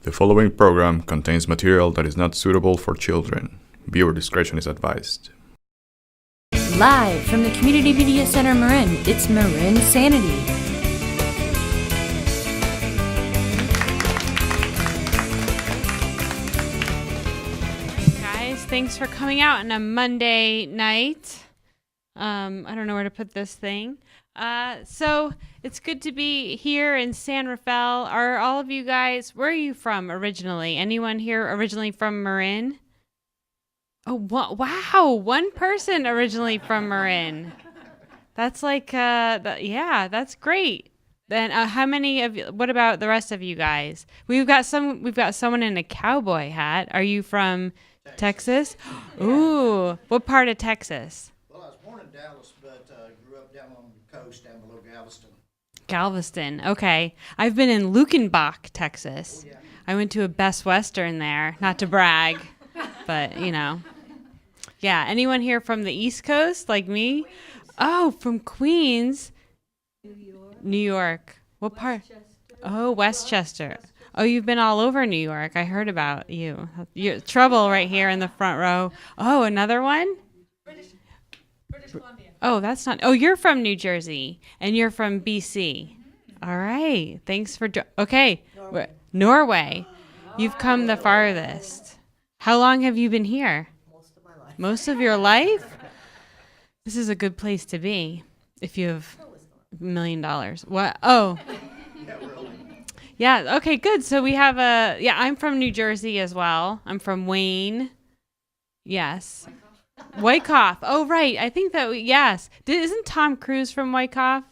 The following program contains material that is not suitable for children. Viewer discretion is advised. Live from the Community Media Center Marin, it's marINSANITY. Guys, thanks for coming out on a Monday night. I don't know where to put this thing. So it's good to be here in San Rafael. Are all of you guys, where are you from originally? Anyone here originally from Marin? Oh, wow. One person originally from Marin. That's like, yeah, that's great. Then how many of you, what about the rest of you guys? We've got someone in a cowboy hat. Are you from Texas? Ooh, what part of Texas? Well, I was born in Dallas, but grew up down on the coast, down below Galveston. Galveston, okay. I've been in Luckenbach, Texas. Oh, yeah. I went to a Best Western there, not to brag, but, you know. Yeah, anyone here from the East Coast, like me? Oh, from Queens. New York. What part? Oh, Westchester. Oh, you've been all over New York. I heard about you. You're trouble right here in the front row. Oh, another one? British Columbia. Oh, that's not. Oh, you're from New Jersey, and you're from BC. All right. Thanks for. Okay. Norway. You've come the farthest. How long have you been here? Most of my life. Most of your life? This is a good place to be if you have $1 million. What? Oh. Yeah, okay, good. So we have I'm from New Jersey as well. I'm from Wayne. Yes. Wyckoff. Oh, right. I think that, yes. Isn't Tom Cruise from Wyckoff?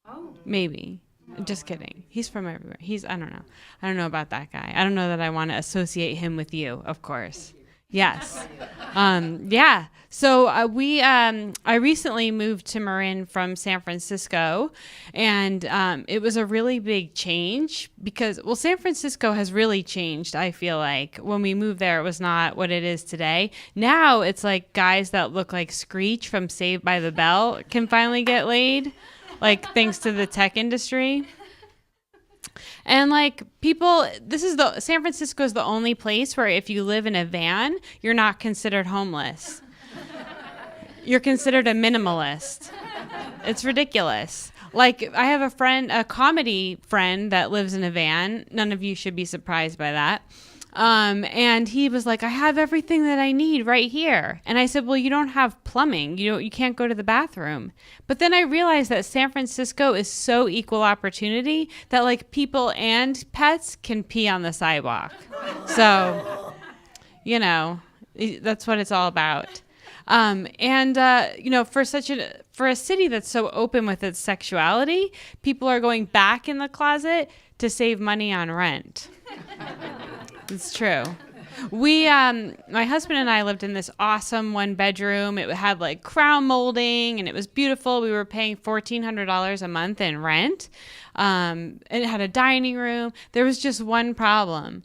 Oh. Maybe. Just kidding. He's from everywhere. I don't know. I don't know about that guy. I don't know that I want to associate him with you, of course. Yes. Yeah. So I recently moved to Marin from San Francisco, and it was a really big change because, well, San Francisco has really changed, I feel like. When we moved there, it was not what it is today. Now it's like guys that look like Screech from Saved by the Bell can finally get laid, like thanks to the tech industry. And like San Francisco is the only place where if you live in a van, you're not considered homeless. You're considered a minimalist. It's ridiculous. Like I have a comedy friend that lives in a van. None of you should be surprised by that. And he was like, I have everything that I need right here. And I said, well, you don't have plumbing. You can't go to the bathroom. But then I realized that San Francisco is so equal opportunity that like people and pets can pee on the sidewalk. So, that's what it's all about. For a city that's so open with its sexuality, people are going back in the closet to save money on rent. It's true. My husband and I lived in this awesome 1-bedroom. It had like crown molding and it was beautiful. We were paying $1,400 a month in rent. It had a dining room. There was just one problem.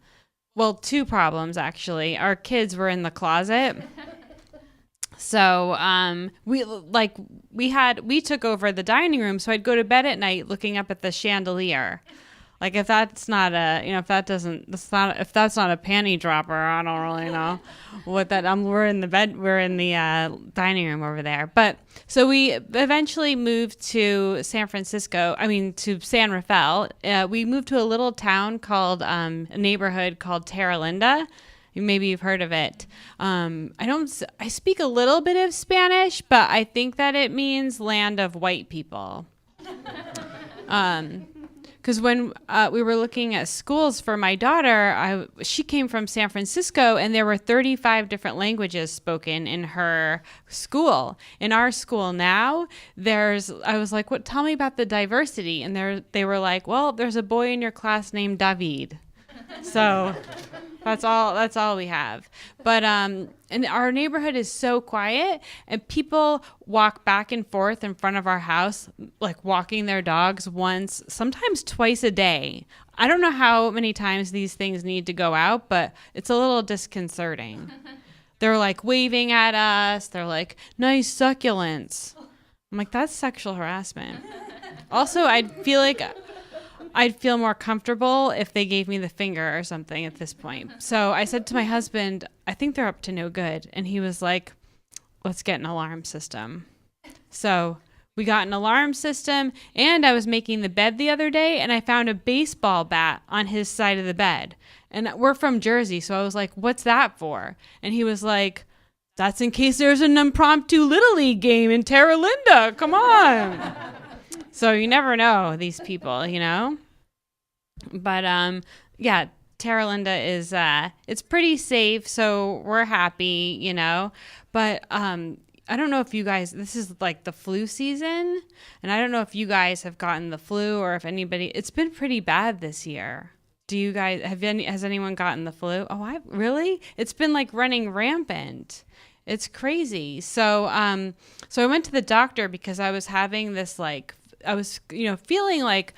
Well, two problems actually. Our kids were in the closet. So we took over the dining room, so I'd go to bed at night looking up at the chandelier. Like if that's not if that's not a panty dropper, I don't really know what that. We're in the dining room over there. But so we eventually moved to San Rafael. We moved to a little town called a neighborhood called Terra Linda. Maybe you've heard of it. I speak a little bit of Spanish, but I think that it means land of white people. Because when we were looking at schools for my daughter, she came from San Francisco, and there were 35 different languages spoken in her school. In our school now, I was like, tell me about the diversity. And they were like, well, there's a boy in your class named David. So that's all we have. But and our neighborhood is so quiet, and people walk back and forth in front of our house, like walking their dogs once, sometimes twice a day. I don't know how many times these things need to go out, but it's a little disconcerting. They're like waving at us. They're like, nice succulents. I'm like, that's sexual harassment. Also, I feel like I'd feel more comfortable if they gave me the finger or something at this point. So I said to my husband, I think they're up to no good. And he was like, let's get an alarm system. So we got an alarm system, and I was making the bed the other day, and I found a baseball bat on his side of the bed. And we're from Jersey, so I was like, what's that for? And he was like, that's in case there's an impromptu Little League game in Terra Linda. Come on. So you never know these people, you know? But yeah, Terra Linda is it's pretty safe, so we're happy, you know. But I don't know if you guys, this is like the flu season, and I don't know if you guys have gotten the flu or if anybody, it's been pretty bad this year. Do you guys, has anyone gotten the flu? Oh, really? It's been like running rampant. It's crazy. So I went to the doctor because I was having this like, I was, feeling like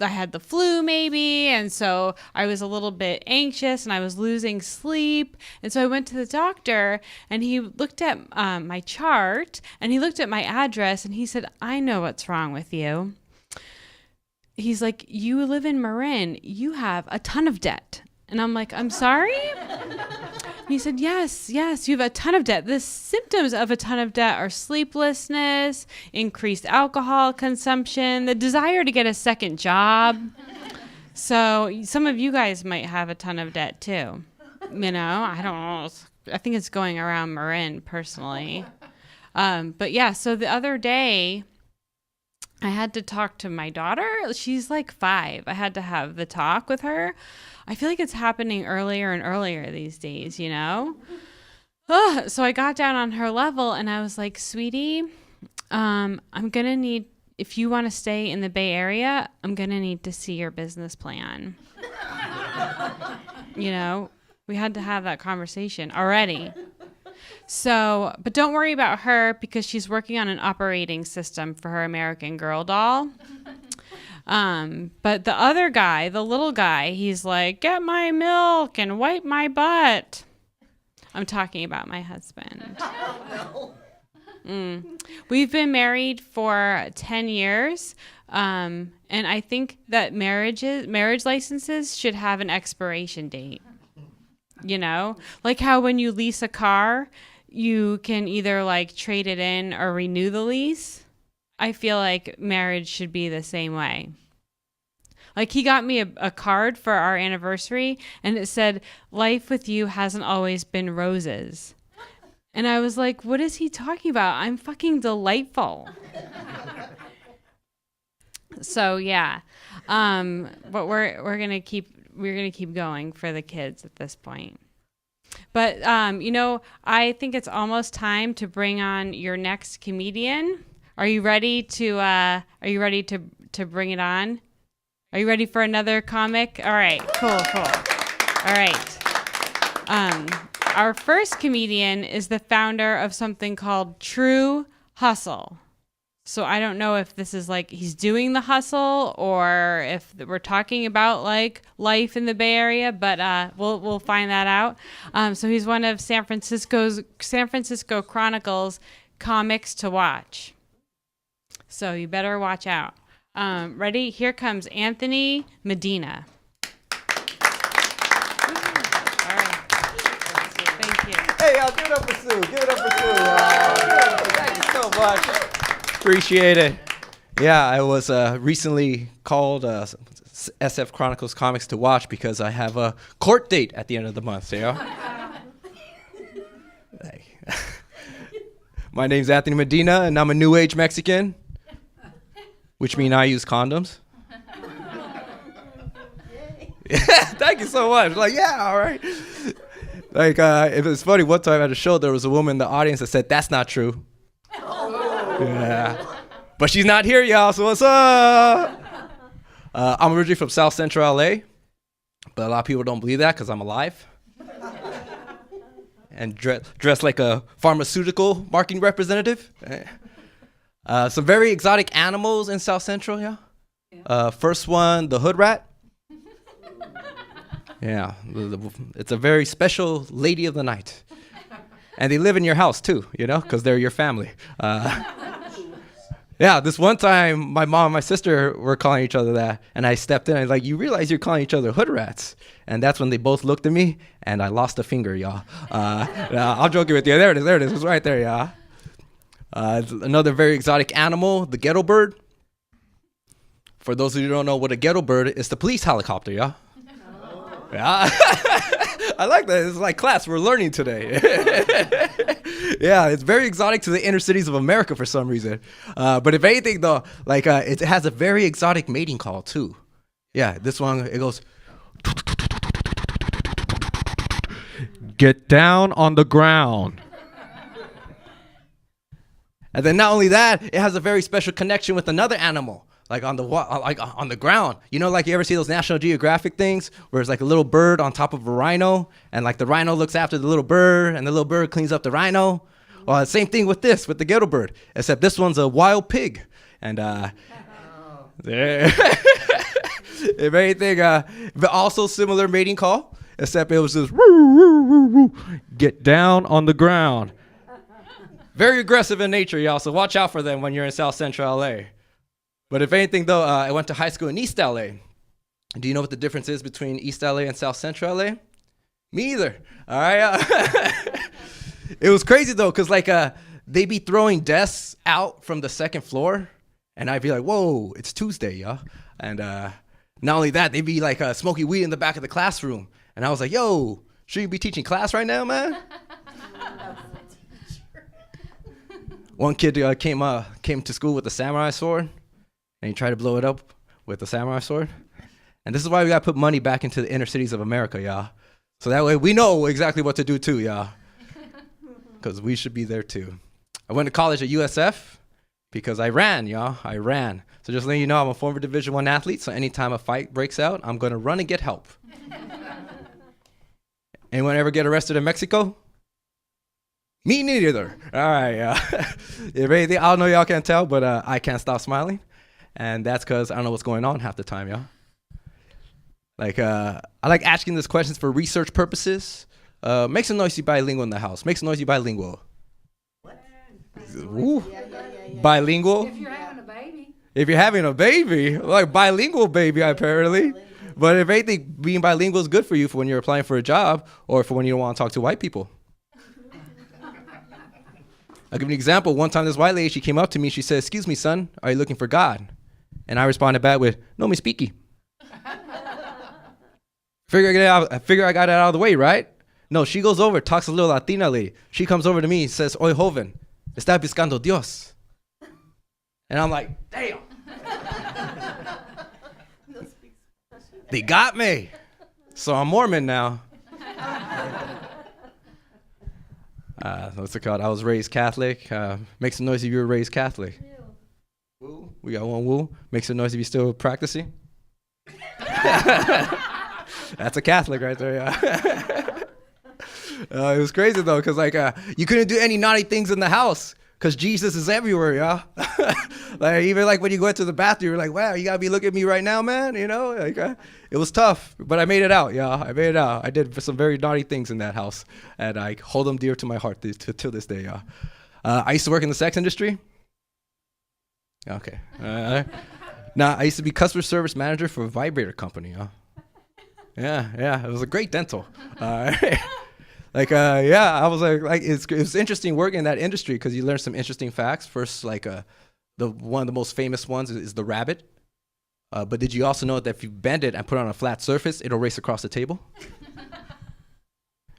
I had the flu maybe. And so I was a little bit anxious and I was losing sleep. And so I went to the doctor and he looked at my chart and he looked at my address and he said, I know what's wrong with you. He's like, you live in Marin. You have a ton of debt. And I'm like, I'm sorry? He said, yes, you have a ton of debt. The symptoms of a ton of debt are sleeplessness, increased alcohol consumption, the desire to get a second job. So some of you guys might have a ton of debt too. I don't know. I think it's going around Marin personally. But yeah, so the other day I had to talk to my daughter. She's like 5. I had to have the talk with her. I feel like it's happening earlier and earlier these days, you know? So I got down on her level and I was like, sweetie, I'm going to need, if you want to stay in the Bay Area, I'm going to need to see your business plan. We had to have that conversation already. So, but don't worry about her because she's working on an operating system for her American Girl doll. But the other guy, the little guy, he's like, get my milk and wipe my butt. I'm talking about my husband. We've been married for 10 years. And I think that marriage licenses should have an expiration date. Like how when you lease a car, you can either like trade it in or renew the lease. I feel like marriage should be the same way. Like he got me a card for our anniversary and it said, life with you hasn't always been roses. And I was like, what is he talking about? I'm fucking delightful. So yeah. But we're going to keep going for the kids at this point. But, I think it's almost time to bring on your next comedian. Are you ready to bring it on? Are you ready for another comic? All right, cool. All right. Our first comedian is the founder of something called True Hustle. So I don't know if this is like he's doing the hustle or if we're talking about like life in the Bay Area, but we'll find that out. So he's one of San Francisco Chronicle's comics to watch. So you better watch out. Ready? Here comes Anthony Medina. All right. Thank you. Hey, y'all, give it up for Sue. Give it up for Sue. Thank you so much. Appreciate it. Yeah, I was recently called SF Chronicles Comics to watch because I have a court date at the end of the month. Hey. My name's Anthony Medina, and I'm a New Age Mexican, which means I use condoms. Yeah, thank you so much. Like, yeah, all right. Like, it was funny. One time at a show, there was a woman in the audience that said, that's not true. Yeah. But she's not here, y'all, so what's up? I'm originally from South Central LA, but a lot of people don't believe that because I'm alive. And dressed like a pharmaceutical marketing representative. Some very exotic animals in South Central, yeah? First one, the hood rat. Yeah, it's a very special lady of the night. And they live in your house too, because they're your family. Yeah, this one time, my mom and my sister were calling each other that, and I stepped in and like, you realize you're calling each other hood rats. And that's when they both looked at me, and I lost a finger, y'all. I'm joking with you. There it is. It's right there, y'all. Another very exotic animal, the ghetto bird. For those of you who don't know what a ghetto bird is, the police helicopter, y'all. Yeah. I like that. It's like class. We're learning today. Yeah, it's very exotic to the inner cities of America for some reason. But if anything, though, like it has a very exotic mating call too. Yeah, this one it goes. Get down on the ground. And then not only that, it has a very special connection with another animal. Like on the ground, you know, like you ever see those National Geographic things where it's like a little bird on top of a rhino, and like the rhino looks after the little bird, and the little bird cleans up the rhino. Well, the same thing with this, with the ghetto bird, except this one's a wild pig, and there. If anything, but also similar mating call, except it was just get down on the ground. Very aggressive in nature, y'all. So watch out for them when you're in South Central LA. But if anything, though, I went to high school in East LA. Do you know what the difference is between East LA and South Central LA? Me either. All right. It was crazy, though, because like they'd be throwing desks out from the second floor. And I'd be like, whoa, it's Tuesday, y'all. And not only that, they'd be like smoking weed in the back of the classroom. And I was like, yo, should you be teaching class right now, man? One kid came to school with a samurai sword. And he tried to blow it up with a samurai sword. And this is why we got to put money back into the inner cities of America, y'all. So that way we know exactly what to do too, y'all. Because we should be there too. I went to college at USF because I ran, y'all. I ran. So just letting you know, I'm a former Division I athlete. So anytime a fight breaks out, I'm going to run and get help. Anyone ever get arrested in Mexico? Me neither. All right. If anything, I don't know y'all can't tell, but I can't stop smiling. And that's because I don't know what's going on half the time, y'all. Like, I like asking these questions for research purposes. Make some noisy bilingual in the house. Make some noisy bilingual. What? Ooh. Bilingual? If you're having a baby. If you're having a baby, like bilingual baby, apparently. But if anything, being bilingual is good for you for when you're applying for a job or for when you don't want to talk to white people. I'll give you an example. One time this white lady, she came up to me. She said, excuse me, son, are you looking for God? And I responded back with, no me speaky. Figure I got it out of the way, right? No, she goes over, talks to a little Latina lady. She comes over to me and says, oye, joven, está buscando Dios. And I'm like, damn. They got me. So I'm Mormon now. What's it called? I was raised Catholic. Make some noise if you were raised Catholic. Woo. We got one woo. Make some noise if you're still practicing. That's a Catholic right there, yeah. It was crazy though, because like you couldn't do any naughty things in the house because Jesus is everywhere, y'all. Like even like when you go into the bathroom, you're like, wow, you gotta be looking at me right now, man. You know, like it was tough, but I made it out, y'all. I made it out. I did some very naughty things in that house, and I hold them dear to my heart till this day, y'all. I used to work in the sex industry. Okay. Now I used to be customer service manager for a vibrator company, y'all. Yeah, it was a great dental. Like, I was like it was interesting working in that industry because you learn some interesting facts. First, like, one of the most famous ones is the rabbit. But did you also know that if you bend it and put it on a flat surface, it'll race across the table?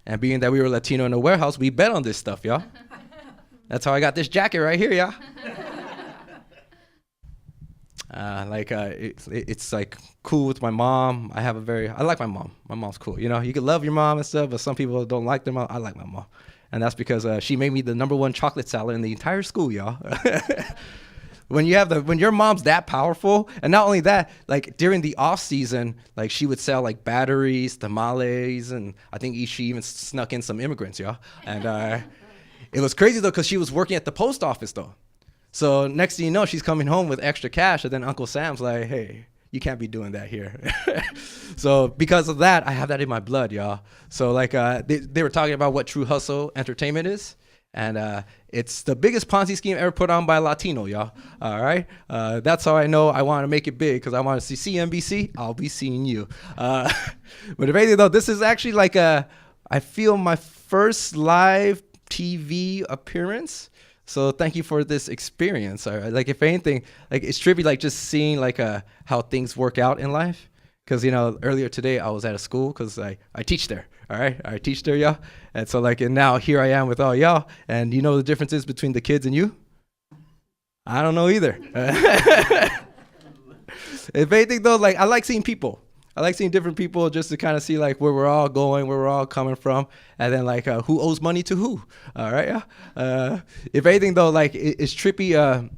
And being that we were Latino in a warehouse, we bet on this stuff, y'all. That's how I got this jacket right here, y'all. It's like cool with my mom. I like my mom. My mom's cool. You know, you can love your mom and stuff, but some people don't like their mom. I like my mom. And that's because she made me the #1 chocolate salad in the entire school, y'all. When your mom's that powerful, and not only that, like during the off season, like she would sell like batteries, tamales, and I think she even snuck in some immigrants, y'all. And it was crazy though, because she was working at the post office though. So next thing you know, she's coming home with extra cash, and then Uncle Sam's like, hey, you can't be doing that here. So because of that, I have that in my blood, y'all. So like they were talking about what true hustle entertainment is. And it's the biggest Ponzi scheme ever put on by a Latino, y'all. All right. That's how I know I want to make it big, because I want to see CNBC. I'll be seeing you. But if anything, though, this is actually like I feel my first live TV appearance. So thank you for this experience. Like, if anything, like, it's trippy, like, just seeing like how things work out in life. Because, earlier today I was at a school, because I teach there. All right, I teach there, y'all. And so, like, and now here I am with all y'all. And you know the differences between the kids and you? I don't know either. If anything, though, like, I like seeing people. I like seeing different people, just to kind of see like where we're all going, where we're all coming from, and then like who owes money to who. All right, yeah. If anything, though, like, it's trippy.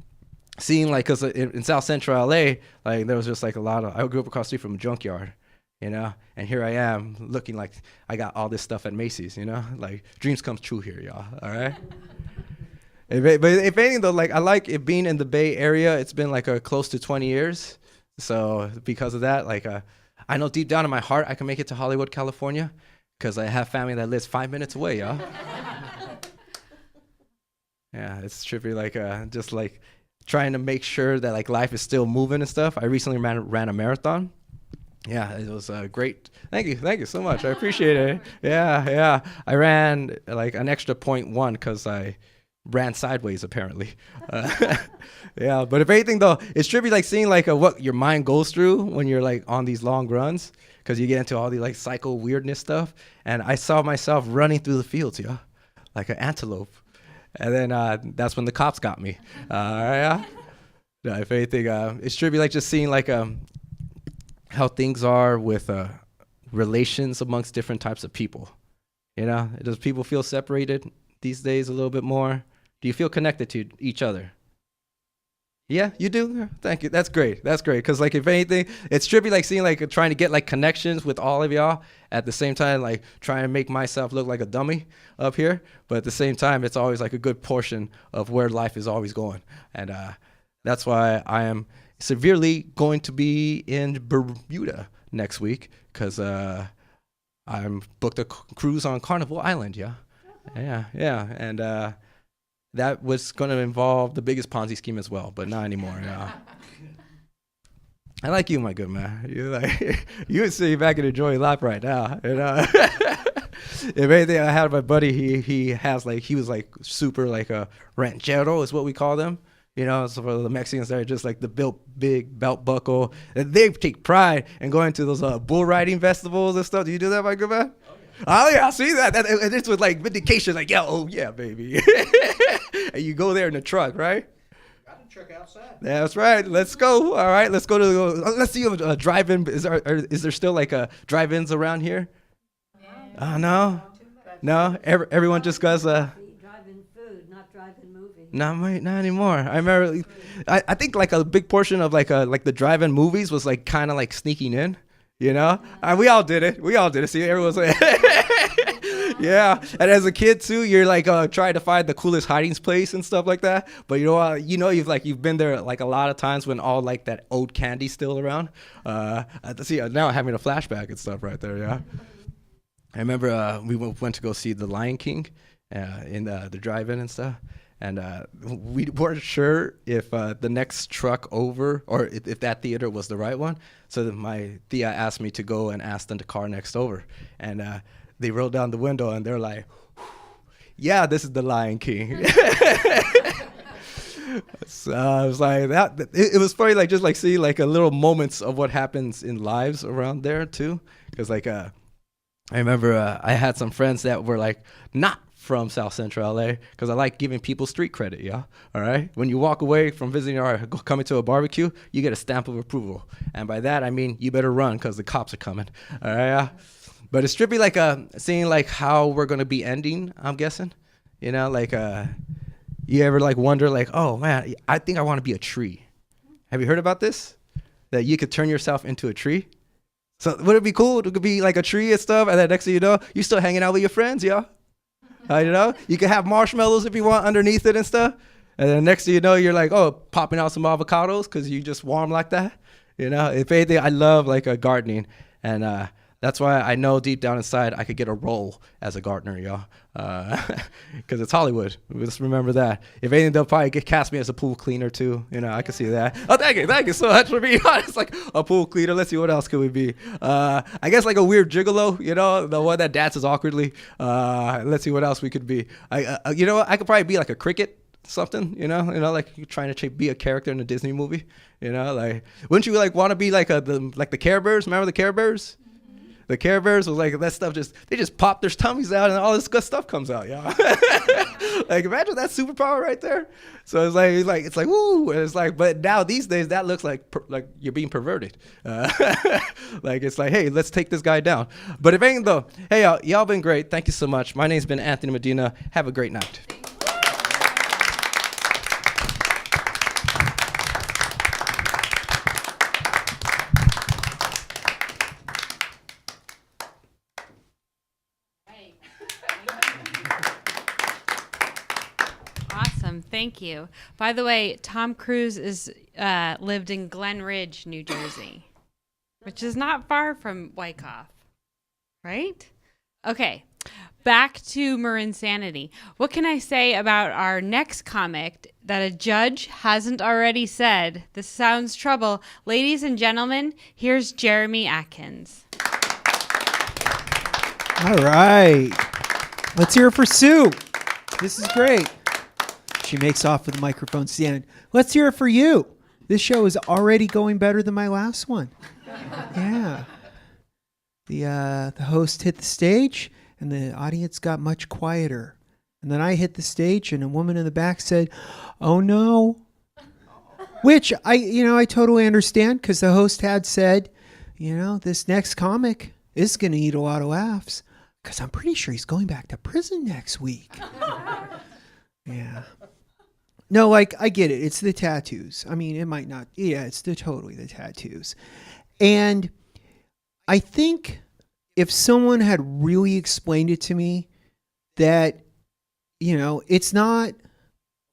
Seeing, like, because in South Central LA, like, there was just like a lot of, I grew up across the street from a junkyard, and here I am looking like I got all this stuff at Macy's, like, dreams come true here, y'all. All right. But if anything, though, like, I like it being in the Bay Area. It's been like close to 20 years. So because of that, like, I know deep down in my heart I can make it to Hollywood, California, because I have family that lives 5 minutes away, y'all. Yeah, it's trippy, like, just like trying to make sure that like life is still moving and stuff. I recently ran a marathon. Yeah, it was great. Thank you so much. I appreciate it. Yeah. I ran like an extra 0.1 because I ran sideways apparently. Yeah, but if anything, though, it's trippy, like, seeing like what your mind goes through when you're like on these long runs, because you get into all the like psycho weirdness stuff. And I saw myself running through the fields, yeah, like an antelope. And then that's when the cops got me. Yeah. If anything, it's trippy, like, just seeing like how things are with relations amongst different types of people. Does people feel separated these days a little bit more? Do you feel connected to each other? Yeah, you do? Thank you. That's great. Because, like, if anything, it's trippy, like, seeing, like, trying to get, like, connections with all of y'all at the same time, like, trying to make myself look like a dummy up here. But at the same time, it's always, like, a good portion of where life is always going. And that's why I am severely going to be in Bermuda next week, because I'm booked a cruise on Carnival Island, yeah. And that was going to involve the biggest Ponzi scheme as well, but not anymore. I like you, my good man. You would sit back and enjoy life right now. If anything, I had my buddy. He was like super like a ranchero is what we call them. So for the Mexicans, they're just like the big belt buckle. And they take pride in going to those bull riding festivals and stuff. Do you do that, my good man? Oh yeah, I see that. And it's with like vindication, like, yeah, oh yeah, baby. And you go there in the truck, right? Got the truck outside. That's right. Let's go. All right, let's go to let's see a drive-in. Is there still like drive-ins around here? No. Everyone just goes. Drive-in food, not drive-in movie. Not anymore. I remember. I think like a big portion of like the drive-in movies was like kind of like sneaking in. We all did it. See, everyone's like, yeah. And as a kid too, you're like trying to find the coolest hiding place and stuff like that. But you've been there like a lot of times when all like that old candy's still around. See, now I'm having a flashback and stuff right there. Yeah. I remember we went to go see The Lion King in the drive-in and stuff. And we weren't sure if the next truck over or if that theater was the right one. So my tia asked me to go and ask them the car next over. And they rolled down the window and they're like, yeah, this is the Lion King. So I was like, it was funny, like just like seeing like a little moments of what happens in lives around there too. Because like I remember I had some friends that were like not from South Central LA, because I like giving people street credit, yeah. All right. When you walk away from visiting or coming to a barbecue, you get a stamp of approval, and by that I mean you better run because the cops are coming. All right. Yeah. But it's trippy, like seeing like how we're gonna be ending. I'm guessing, like you ever like wonder like, oh man, I think I want to be a tree. Have you heard about this? That you could turn yourself into a tree. So would it be cool? It could be like a tree and stuff, and then next thing you know, you're still hanging out with your friends, yeah. You can have marshmallows if you want underneath it and stuff. And then next thing you know, you're like, oh, popping out some avocados because you just warm like that. If anything, I love like gardening. And That's why I know deep down inside I could get a role as a gardener, y'all. Because it's Hollywood. Just remember that. If anything, they'll probably cast me as a pool cleaner too. I can see that. Oh, thank you so much for being honest. Like a pool cleaner. Let's see, what else could we be? I guess like a weird gigolo. The one that dances awkwardly. Let's see what else we could be. I could probably be like a cricket. Something, like you're trying to be a character in a Disney movie, like wouldn't you like want to be like the Care Bears? Remember the Care Bears? The Care Bears was like that stuff. They just pop their tummies out and all this good stuff comes out. Yeah, like imagine that superpower right there. So it's like woo. And it's like, but now these days that looks like you're being perverted. Like it's like, hey, let's take this guy down. But if anything though, hey y'all been great. Thank you so much. My name's been Anthony Medina. Have a great night. Awesome, thank you. By the way, Tom Cruise lived in Glen Ridge, New Jersey, which is not far from Wyckoff, right? Okay, back to marINSANITY. What can I say about our next comic that a judge hasn't already said? This sounds trouble. Ladies and gentlemen, here's Jeremy Atkins. All right. Let's hear it for Sue. This is great. She makes off with the microphone stand. Let's hear it for you. This show is already going better than my last one. Yeah. The host hit the stage, and the audience got much quieter. And then I hit the stage, and a woman in the back said, "Oh no," which I totally understand because the host had said, this next comic is going to need a lot of laughs because I'm pretty sure he's going back to prison next week. Yeah. No, like I get it. It's the tattoos. I mean, it might not. Yeah, it's totally the tattoos. And I think if someone had really explained it to me that, it's not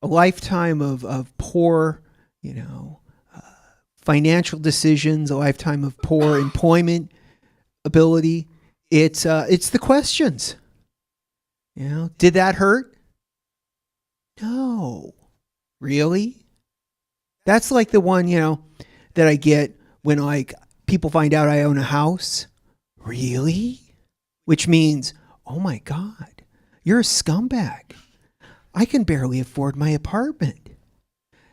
a lifetime of poor, financial decisions, a lifetime of poor employment ability. It's the questions. Did that hurt? No. Really? That's like the one, that I get when like people find out I own a house. Really? Which means, oh my God, you're a scumbag. I can barely afford my apartment.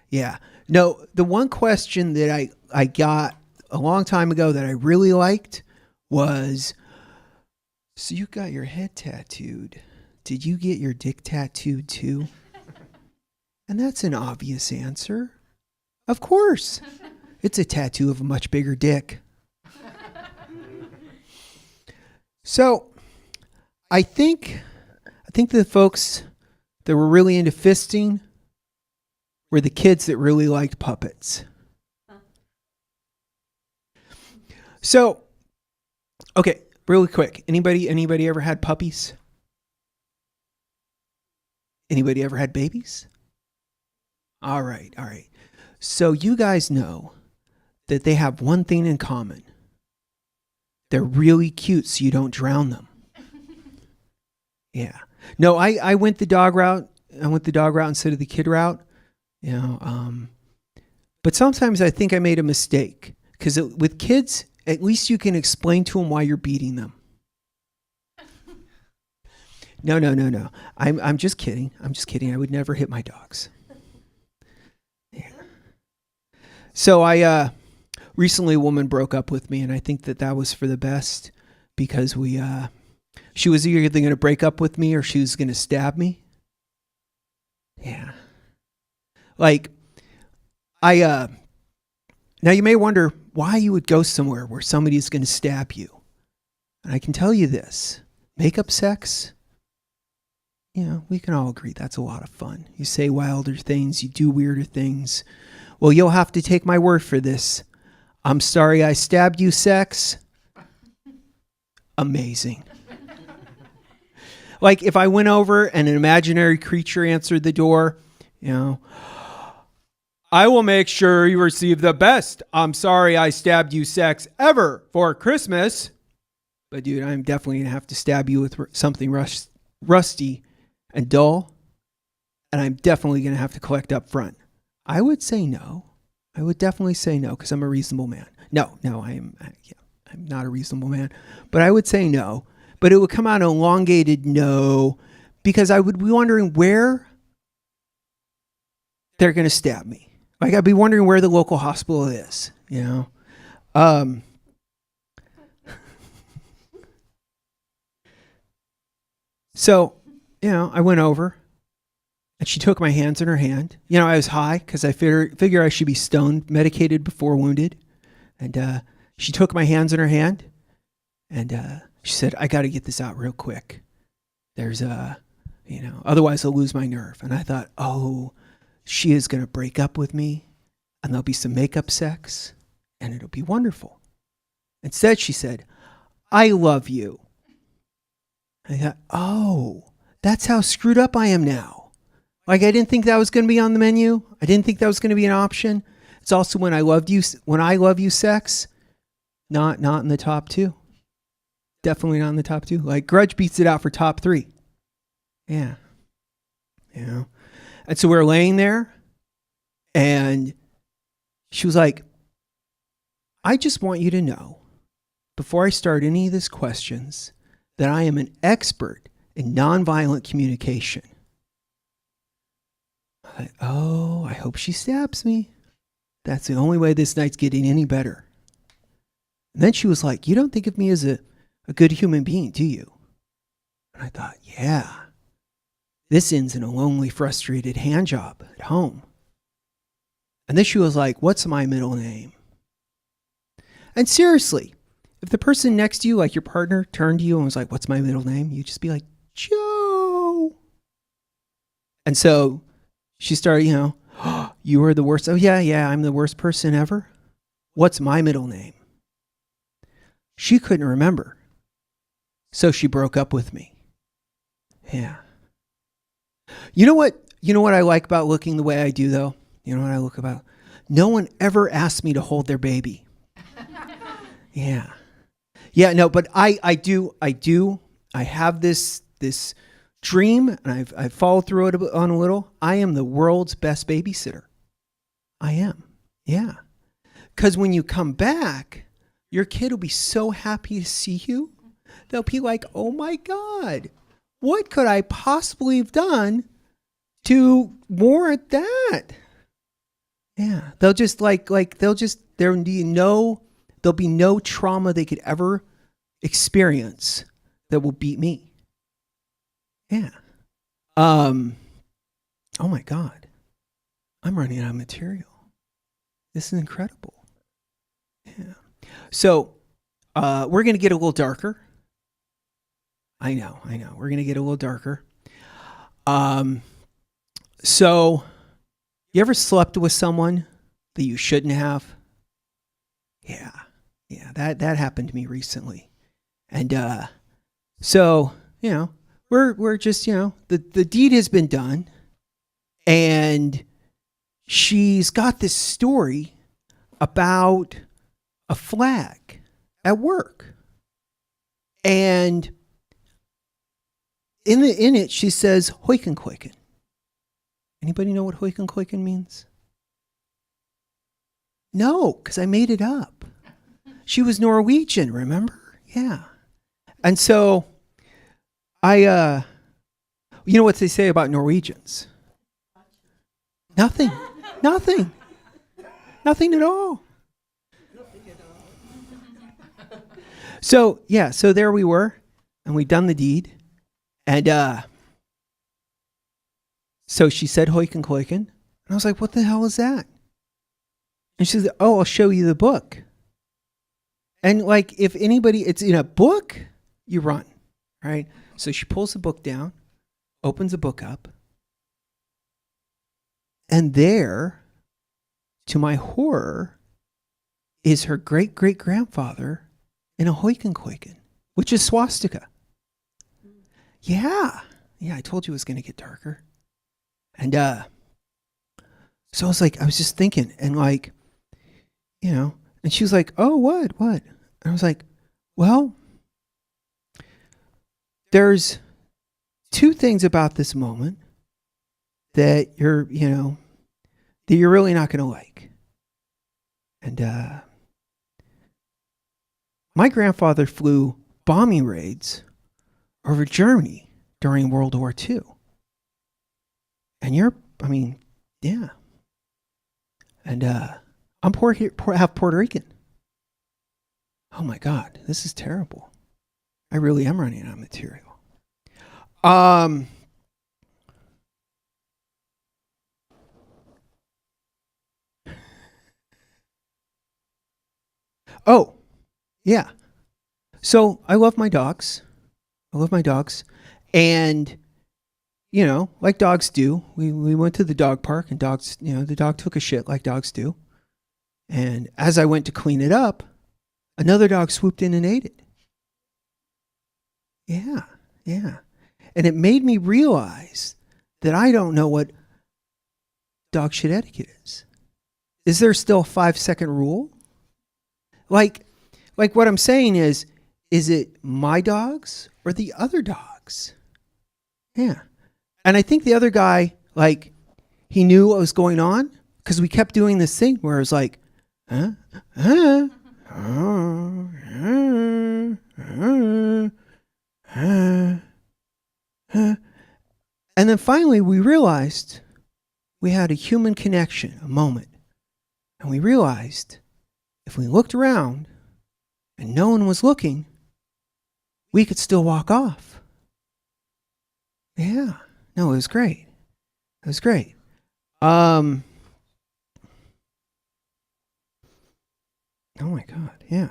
Yeah. No, the one question that I got a long time ago that I really liked was, so you got your head tattooed. Did you get your dick tattooed too? And that's an obvious answer. Of course. It's a tattoo of a much bigger dick. So, I think the folks that were really into fisting were the kids that really liked puppets. So, okay, really quick. Anybody ever had puppies? Anybody ever had babies? All right. So you guys know that they have one thing in common. They're really cute, so you don't drown them. Yeah. No, I went the dog route. I went the dog route instead of the kid route. But sometimes I think I made a mistake because with kids, at least you can explain to them why you're beating them. No. I'm just kidding. I would never hit my dogs. Yeah. So recently a woman broke up with me, and I think that was for the best because she was either going to break up with me or she was going to stab me. Yeah. Like, now you may wonder why you would go somewhere where somebody's going to stab you. And I can tell you this, makeup sex, we can all agree that's a lot of fun. You say wilder things, you do weirder things. Well, you'll have to take my word for this. I'm sorry I stabbed you, sex. Amazing. Like if I went over and an imaginary creature answered the door, I will make sure you receive the best "I'm sorry I stabbed you" sex ever for Christmas. But dude, I'm definitely going to have to stab you with something rusty and dull. And I'm definitely going to have to collect up front. I would say no. I would definitely say no because I'm a reasonable man. No, I'm not a reasonable man. But I would say no. But it would come out an elongated no because I would be wondering where they're going to stab me. Like I'd be wondering where the local hospital is, you know? So, you know, I went over and she took my hands in her hand. You know, I was high because I figure I should be stoned, medicated before wounded. And she took my hands in her hand and she said, I got to get this out real quick. There's otherwise I'll lose my nerve. And I thought, oh, she is going to break up with me and there'll be some makeup sex and it'll be wonderful. Instead, she said, I love you. I thought, oh, that's how screwed up I am now. Like I didn't think that was going to be on the menu. I didn't think that was going to be an option. It's also when I love you sex, not in the top 2. Definitely not in the top 2. Like Grudge beats it out for top 3. Yeah. You know. And so we're laying there and she was like, I just want you to know before I start any of these questions that I am an expert in nonviolent communication. I hope she stabs me. That's the only way this night's getting any better. And then she was like, you don't think of me as a good human being, do you? And I thought, yeah, this ends in a lonely, frustrated hand job at home. And then she was like, what's my middle name? And seriously, if the person next to you, like your partner, turned to you and was like, what's my middle name? You'd just be like, Joe. And so she started, you know, oh, you are the worst. Oh, yeah, I'm the worst person ever. What's my middle name? She couldn't remember. So she broke up with me. Yeah. You know what I like about looking the way I do, though? You know what I look about? No one ever asked me to hold their baby. Yeah. Yeah, no, but I do. I have this dream, and I've followed through it on a little. I am the world's best babysitter. I am. Yeah. Because when you come back, your kid will be so happy to see you. They'll be like, oh my God, what could I possibly have done to warrant that? Yeah. They'll just there'll be no trauma they could ever experience that will beat me. Yeah. Oh my God. I'm running out of material. This is incredible. Yeah. So, we're going to get a little darker. I know. We're going to get a little darker. So you ever slept with someone that you shouldn't have? Yeah, that happened to me recently. And so, you know, we're just, you know, the deed has been done and she's got this story about a flag at work. And in it she says Hoikenkoiken. Anybody know what Hoikenkoiken means? No, because I made it up. She was Norwegian, remember? Yeah. And so you know what they say about Norwegians? Nothing at all. So there we were, and we'd done the deed. And so she said Hoikenkoiken. And I was like, what the hell is that? And she said, oh, I'll show you the book. And like, if anybody, it's in a book, you run, right? So she pulls the book down, opens the book up. And there, to my horror, is her great-great-grandfather in a Hoikenkoiken, which is swastika. Yeah, I told you it was going to get darker. And so I was just thinking, and like, you know, and she was like, oh, what? And I was like, well, there's two things about this moment that you're really not going to like. And my grandfather flew bombing raids over Germany during World War II. And yeah. And I'm half Puerto Rican. Oh my God, this is terrible. I really am running out of material. Oh, yeah. So I love my dogs. And, like dogs do, we went to the dog park and dogs, the dog took a shit like dogs do. And as I went to clean it up, another dog swooped in and ate it. Yeah. And it made me realize that I don't know what dog shit etiquette is. Is there still a 5-second rule? Like what I'm saying is it my dogs or the other dogs? Yeah. And I think the other guy, he knew what was going on because we kept doing this thing where it was like, and then finally we realized we had a human connection, a moment. And we realized if we looked around and no one was looking, we could still walk off. Yeah. No, it was great. Oh my God, yeah.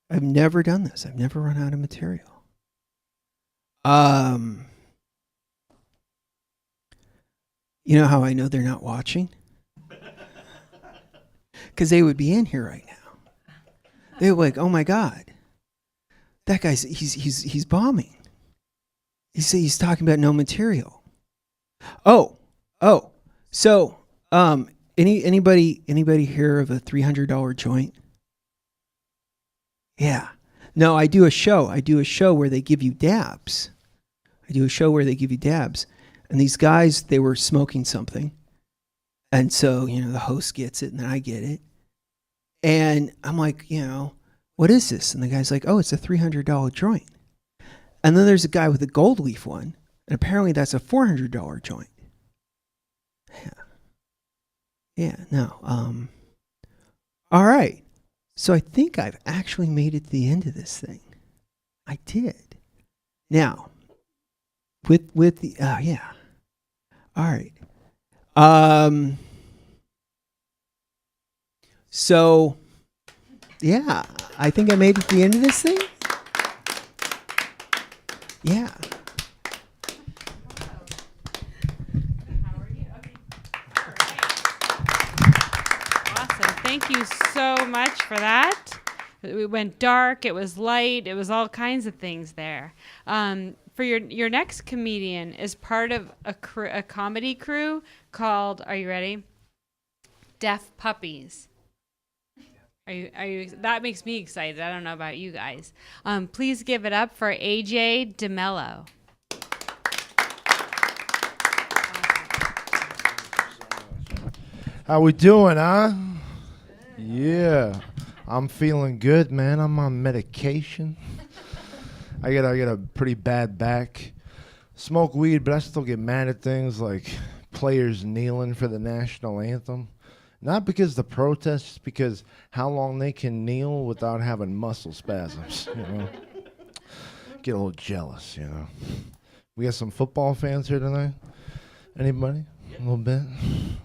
I've never done this. I've never run out of material. You know how I know they're not watching? Because they would be in here right now. They were like, oh my God, that guy's, he's bombing. He's talking about no material. Oh, so, anybody hear of a $300 joint? Yeah. No, I do a show where they give you dabs. And these guys, they were smoking something. And so, the host gets it and then I get it. And I'm like, what is this? And the guy's like, oh, it's a $300 joint. And then there's a guy with a gold leaf one. And apparently that's a $400 joint. Yeah, no. All right. So I think I've actually made it to the end of this thing. I did. Now, with the, yeah. All right. So, yeah, I think I made it to the end of this thing. Yeah. Awesome. Thank you so much for that. It went dark. It was light. It was all kinds of things there. For your next comedian is part of a comedy crew called, are you ready? Deaf Puppies. Are you? That makes me excited. I don't know about you guys. Please give it up for AJ DeMello. How we doing, huh? Yeah, I'm feeling good, man. I'm on medication. I got a pretty bad back. Smoke weed, but I still get mad at things like players kneeling for the national anthem. Not because the protest, just because how long they can kneel without having muscle spasms, Get a little jealous, We got some football fans here tonight. Anybody? A little bit?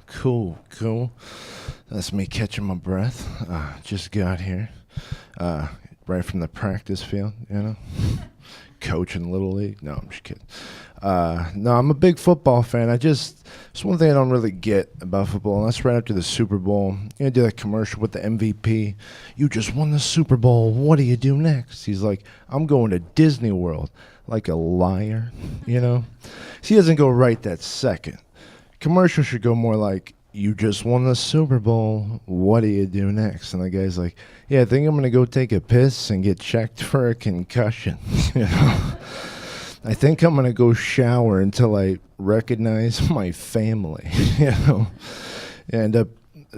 Cool. That's me catching my breath. Just got here. Right from the practice field, Coaching Little League. No, I'm just kidding. No, I'm a big football fan. It's one thing I don't really get about football. And that's right after the Super Bowl. Do that commercial with the MVP. You just won the Super Bowl. What do you do next? He's like, I'm going to Disney World. Like a liar, He doesn't go right that second. Commercial should go more like, you just won the Super Bowl. What do you do next? And the guy's like, yeah, I think I'm going to go take a piss and get checked for a concussion. You know, I think I'm going to go shower until I recognize my family. You know, I end up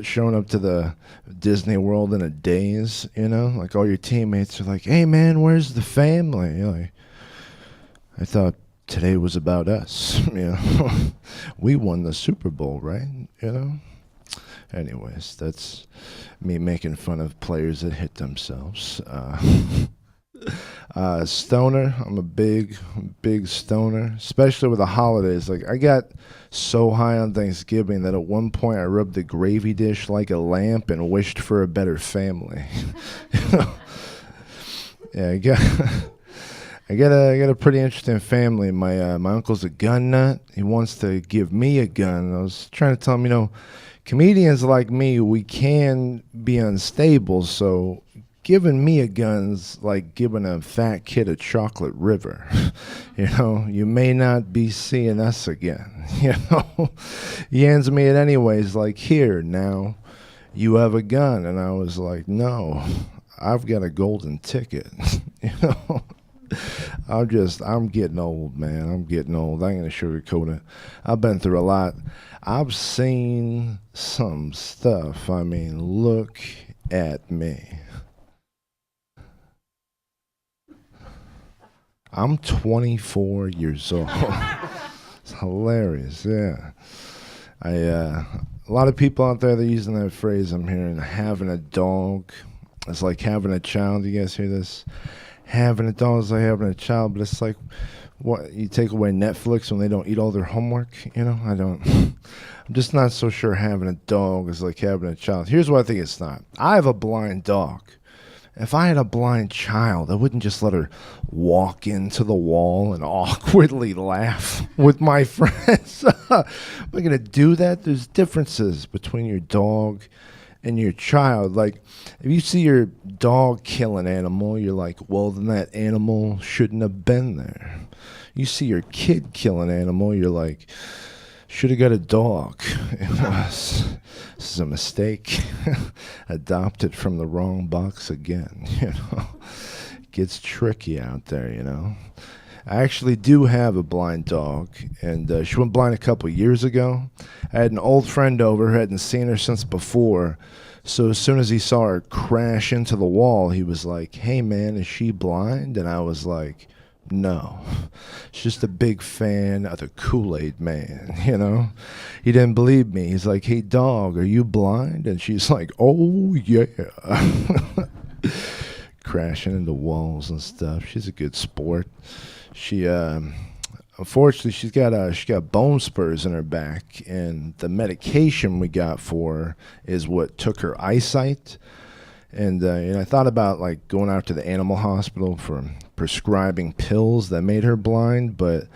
showing up to the Disney World in a daze, you know, like all your teammates are like, hey man, where's the family? You're like, I thought today was about us, you know. We won the Super Bowl, right? You know. Anyways, that's me making fun of players that hit themselves. Stoner, I'm a big stoner, especially with the holidays. Like, I got so high on Thanksgiving that at one point I rubbed the gravy dish like a lamp and wished for a better family. You know? Yeah, I got a pretty interesting family. My uncle's a gun nut. He wants to give me a gun. I was trying to tell him, you know, comedians like me, we can be unstable, so giving me a gun's like giving a fat kid a chocolate river. You know, you may not be seeing us again. You know, he hands me it anyways, like, here, now, you have a gun. And I was like, no, I've got a golden ticket. You know, I'm getting old, man. I'm getting old. I ain't gonna sugarcoat it. I've been through a lot. I've seen some stuff. I mean, look at me. I'm 24 years old. It's hilarious, yeah. A lot of people out there, they're using that phrase I'm hearing, having a dog. It's like having a child. You guys hear this? Having a dog is like having a child, but it's like, what, you take away Netflix when they don't eat all their homework? You know, I'm just not so sure having a dog is like having a child. Here's what I think it's not. I have a blind dog. If I had a blind child, I wouldn't just let her walk into the wall and awkwardly laugh with my friends. I'm not going to do that. There's differences between your dog and your child. Like, if you see your dog kill an animal, you're like, well, then that animal shouldn't have been there. You see your kid kill an animal, you're like, should have got a dog. This is a mistake. Adopted from the wrong box again. You know, it gets tricky out there. You know, I actually do have a blind dog, and she went blind a couple years ago. I had an old friend over who hadn't seen her since before. So as soon as he saw her crash into the wall, he was like, "Hey man, is she blind?" And I was like, no, she's just a big fan of the Kool-Aid Man, you know? He didn't believe me. He's like, hey, dog, are you blind? And she's like, oh, yeah. Crashing into walls and stuff. She's a good sport. She, unfortunately, she got bone spurs in her back, and the medication we got for her is what took her eyesight. And I thought about like going out to the animal hospital for prescribing pills that made her blind, but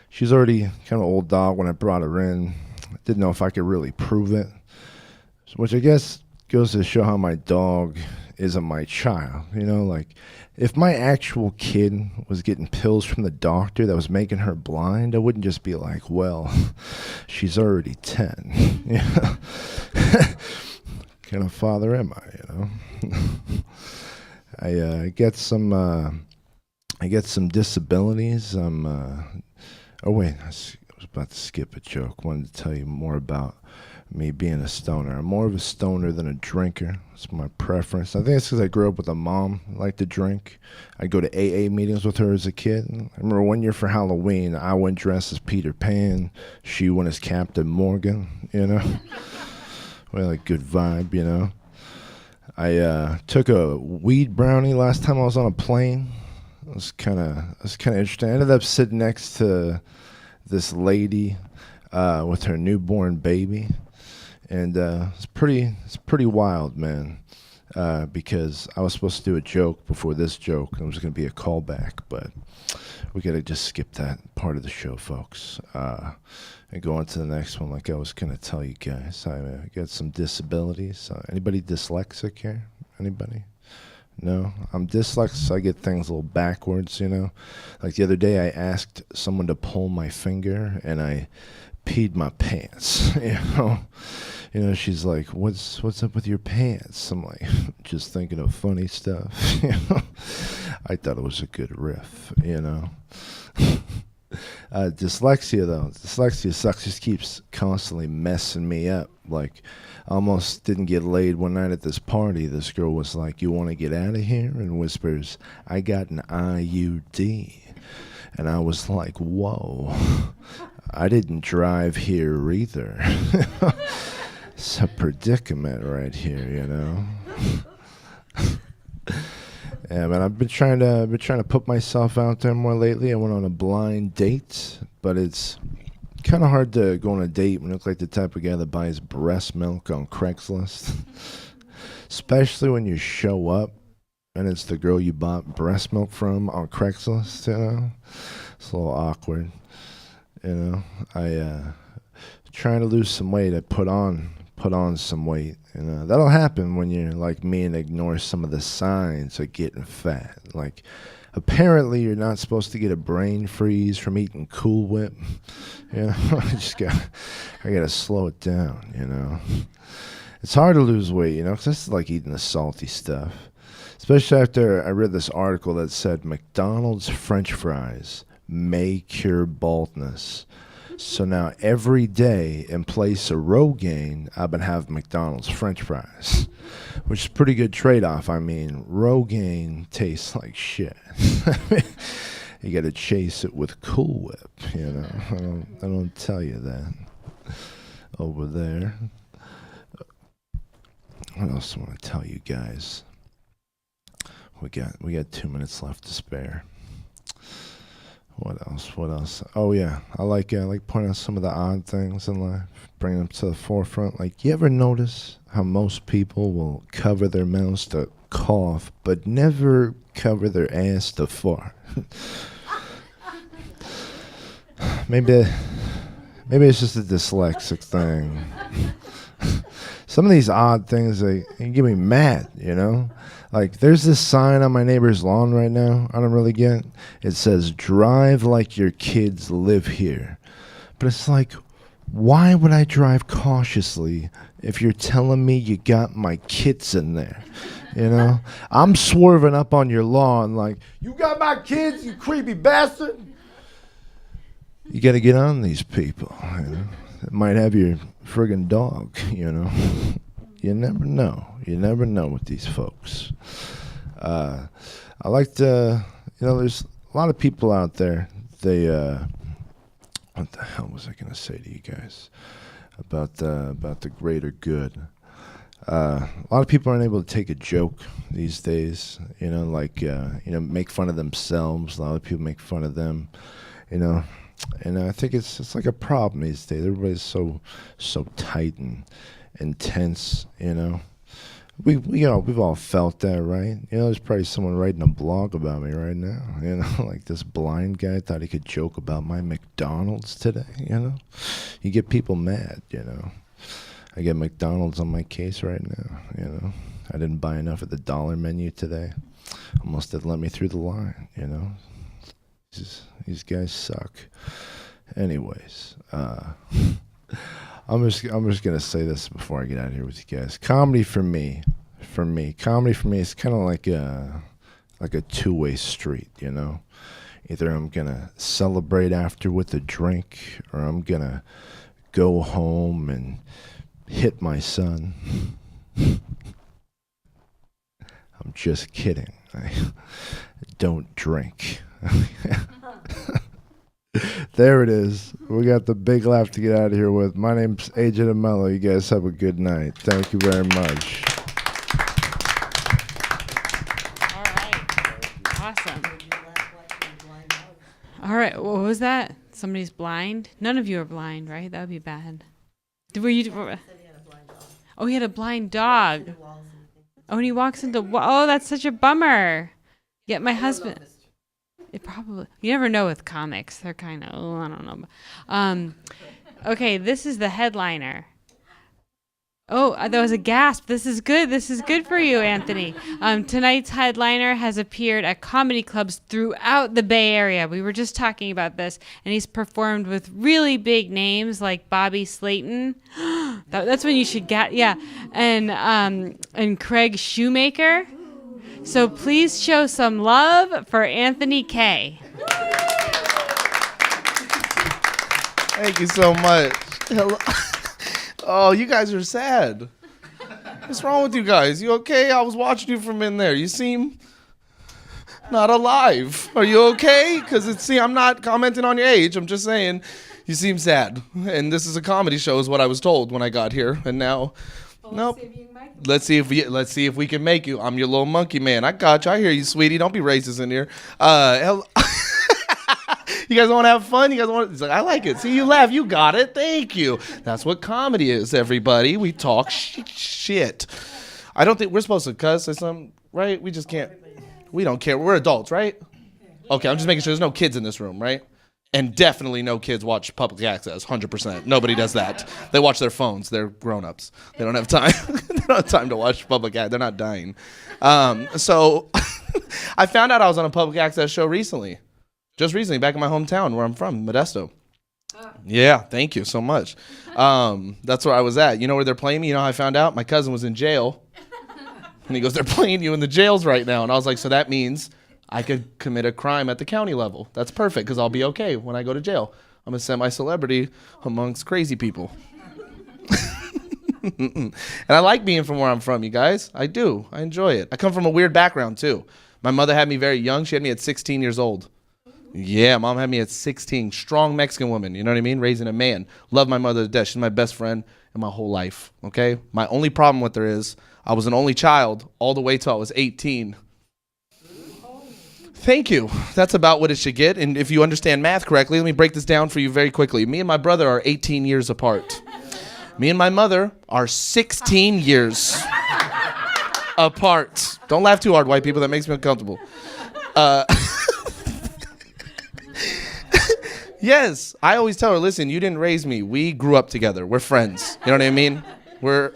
she's already kind of old dog when I brought her in. I didn't know if I could really prove it, which I guess goes to show how my dog isn't my child. You know, like if my actual kid was getting pills from the doctor that was making her blind, I wouldn't just be like, well, she's already 10. You know? Kind of father am I, you know? I get some disabilities. Oh wait, I was about to skip a joke. Wanted to tell you more about me being a stoner. I'm more of a stoner than a drinker. It's my preference. I think it's because I grew up with a mom who liked to drink. I'd go to AA meetings with her as a kid. I remember one year for Halloween, I went dressed as Peter Pan. She went as Captain Morgan, you know? Well, a good vibe, you know. I took a weed brownie last time I was on a plane. It was kind of interesting. I ended up sitting next to this lady with her newborn baby, and it's pretty wild, man. Because I was supposed to do a joke before this joke, and it was going to be a callback, but we got to just skip that part of the show, folks. And go on to the next one like I was going to tell you guys. I got some disabilities. Anybody dyslexic here? Anybody? No? I'm dyslexic, so I get things a little backwards, you know? Like the other day I asked someone to pull my finger, and I peed my pants, you know? You know, she's like, what's up with your pants? I'm like, just thinking of funny stuff. You know, I thought it was a good riff. You know, dyslexia though, dyslexia sucks. Just keeps constantly messing me up. Like, I almost didn't get laid one night at this party. This girl was like, "You want to get out of here?" and whispers, "I got an IUD." And I was like, whoa, I didn't drive here either. It's a predicament right here, you know. Yeah, but I've been trying to put myself out there more lately. I went on a blind date, but it's kind of hard to go on a date when you look like the type of guy that buys breast milk on Craigslist. Especially when you show up and it's the girl you bought breast milk from on Craigslist, you know. It's a little awkward, you know. I trying to lose some weight. I put on some weight, you know. That'll happen when you're like me and ignore some of the signs of getting fat. Like, apparently you're not supposed to get a brain freeze from eating Cool Whip, you know. I gotta slow it down, you know. It's hard to lose weight, you know, because that's like eating the salty stuff. Especially after I read this article that said McDonald's French fries may cure baldness. So now every day, in place of Rogaine, I've been having McDonald's French fries, which is a pretty good trade-off. I mean, Rogaine tastes like shit. You got to chase it with Cool Whip, you know. I don't tell you that over there. What else do I want to tell you guys? We got 2 minutes left to spare. What else? Oh yeah, I like pointing out some of the odd things in life, bringing them to the forefront. Like, you ever notice how most people will cover their mouths to cough, but never cover their ass to fart? Maybe it's just a dyslexic thing. Some of these odd things, they get me mad, you know? Like, there's this sign on my neighbor's lawn right now I don't really get. It says, "Drive like your kids live here." But it's like, why would I drive cautiously if you're telling me you got my kids in there? You know? I'm swerving up on your lawn like, "You got my kids, you creepy bastard." You got to get on these people, you know? It might have your friggin' dog, you know? You never know. You never know with these folks. I like to, you know, there's a lot of people out there. They, what the hell was I going to say to you guys about the greater good? A lot of people aren't able to take a joke these days. You know, like, you know, make fun of themselves. A lot of people make fun of them. You know. And I think it's like a problem these days. Everybody's so tight and intense, you know. We've all felt that, right? You know, there's probably someone writing a blog about me right now. You know, like this blind guy thought he could joke about my McDonald's today. You know, you get people mad. You know, I get McDonald's on my case right now. You know, I didn't buy enough at the dollar menu today. Almost didn't let me through the line. You know. These guys suck. Anyways, I'm just gonna say this before I get out of here with you guys. Comedy for me, is kind of like a two-way street. You know, either I'm gonna celebrate after with a drink, or I'm gonna go home and hit my son. I'm just kidding. I don't drink. There it is. We got the big laugh to get out of here with. My name's Agent Amello. You guys have a good night. Thank you very much. All right. Awesome. All right. What was that? Somebody's blind? None of you are blind, right? That would be bad. Were you? Oh, he had a blind dog. Oh, and he walks into. Oh, that's such a bummer. Yet my husband. It probably, you never know with comics. They're kind of, I don't know. Okay, this is the headliner. Oh, that was a gasp. This is good. This is good for you, Anthony. Tonight's headliner has appeared at comedy clubs throughout the Bay Area. We were just talking about this, and he's performed with really big names like Bobby Slayton. That's when you should get, yeah, and Craig Shoemaker. So please show some love for Anthony K. Thank you so much. Hello. Oh, you guys are sad. What's wrong with you guys? You okay? I was watching you from in there. You seem not alive. Are you okay? Because I'm not commenting on your age. I'm just saying you seem sad. And this is a comedy show is what I was told when I got here. And now, nope. Let's see if we can make you. I'm your little monkey man. I got you. I hear you, sweetie. Don't be racist in here. You guys want to have fun? You guys want? He's like, I like it. See, you laugh. You got it. Thank you. That's what comedy is, everybody. We talk shit. I don't think we're supposed to cuss or something, right? We just can't. We don't care. We're adults, right? Okay, I'm just making sure there's no kids in this room, right? And definitely no kids watch public access, 100%. Nobody does that. They watch their phones. They're grown-ups. They don't have time. They don't have time to watch public access. They're not dying. So I found out I was on a public access show recently. Just recently, back in my hometown where I'm from, Modesto. Yeah, thank you so much. That's where I was at. You know where they're playing me? You know how I found out? My cousin was in jail. And he goes, they're playing you in the jails right now. And I was like, so that means I could commit a crime at the county level. That's perfect because I'll be okay when I go to jail. I'm a semi-celebrity amongst crazy people. And I like being from where I'm from, you guys. I do. I enjoy it. I come from a weird background, too. My mother had me very young. She had me at 16 years old. Yeah, mom had me at 16. Strong Mexican woman, you know what I mean? Raising a man. Love my mother to death. She's my best friend in my whole life, okay? My only problem with her is I was an only child all the way till I was 18. Thank you. That's about what it should get. And if you understand math correctly, let me break this down for you very quickly. Me and my brother are 18 years apart. Me and my mother are 16 years apart. Don't laugh too hard, white people. That makes me uncomfortable. Yes, I always tell her, listen, you didn't raise me. We grew up together. We're friends. You know what I mean? We're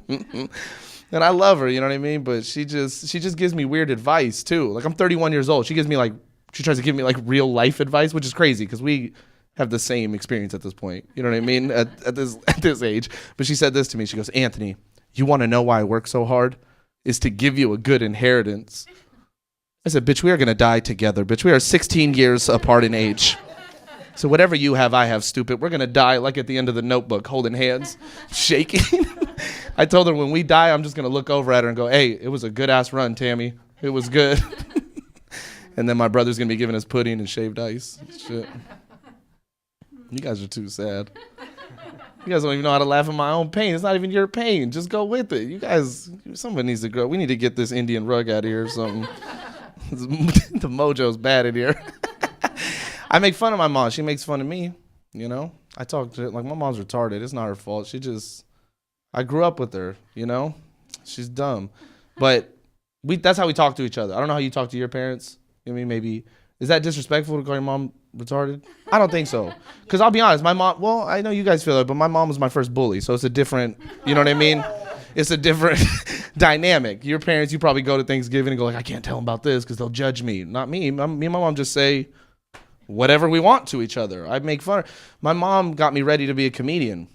and I love her, you know what I mean? But she just gives me weird advice too. Like I'm 31 years old. She tries to give me like real life advice, which is crazy because we have the same experience at this point. You know what I mean? At this age. But she said this to me. She goes, Anthony, you want to know why I work so hard? Is to give you a good inheritance. I said, bitch, we are going to die together. Bitch, we are 16 years apart in age. So whatever you have, I have, stupid. We're going to die like at the end of The Notebook, holding hands, shaking. I told her when we die, I'm just going to look over at her and go, hey, it was a good-ass run, Tammy. It was good. And then my brother's going to be giving us pudding and shaved ice. Shit. You guys are too sad. You guys don't even know how to laugh at my own pain. It's not even your pain. Just go with it. You guys, somebody needs to grow. We need to get this Indian rug out of here or something. The mojo's bad in here. I make fun of my mom. She makes fun of me, you know. I talk to her like my mom's retarded. It's not her fault. I grew up with her, you know. She's dumb. But that's how we talk to each other. I don't know how you talk to your parents. I mean, maybe, is that disrespectful to call your mom retarded? I don't think so. Because I'll be honest, my mom, well, I know you guys feel it, but my mom was my first bully. So it's a different, you know what I mean? It's a different dynamic. Your parents, you probably go to Thanksgiving and go like, I can't tell them about this because they'll judge me. Not me. Me and my mom just say whatever we want to each other. I make fun. My mom got me ready to be a comedian.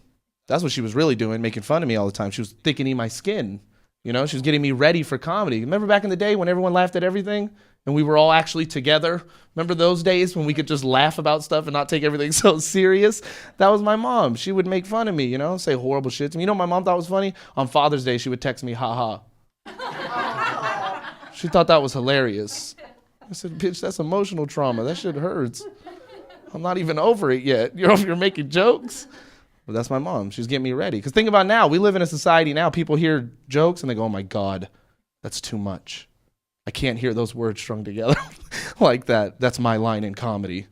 That's what she was really doing, making fun of me all the time. She was thickening my skin. You know, she was getting me ready for comedy. Remember back in the day when everyone laughed at everything and we were all actually together? Remember those days when we could just laugh about stuff and not take everything so serious? That was my mom. She would make fun of me, you know, say horrible shit to me. You know what my mom thought was funny? On Father's Day, she would text me, ha ha. She thought that was hilarious. I said, bitch, that's emotional trauma. That shit hurts. I'm not even over it yet. You're over here making jokes? But that's my mom. She's getting me ready. Because think about now. We live in a society now. People hear jokes and they go, oh, my God, that's too much. I can't hear those words strung together like that. That's my line in comedy.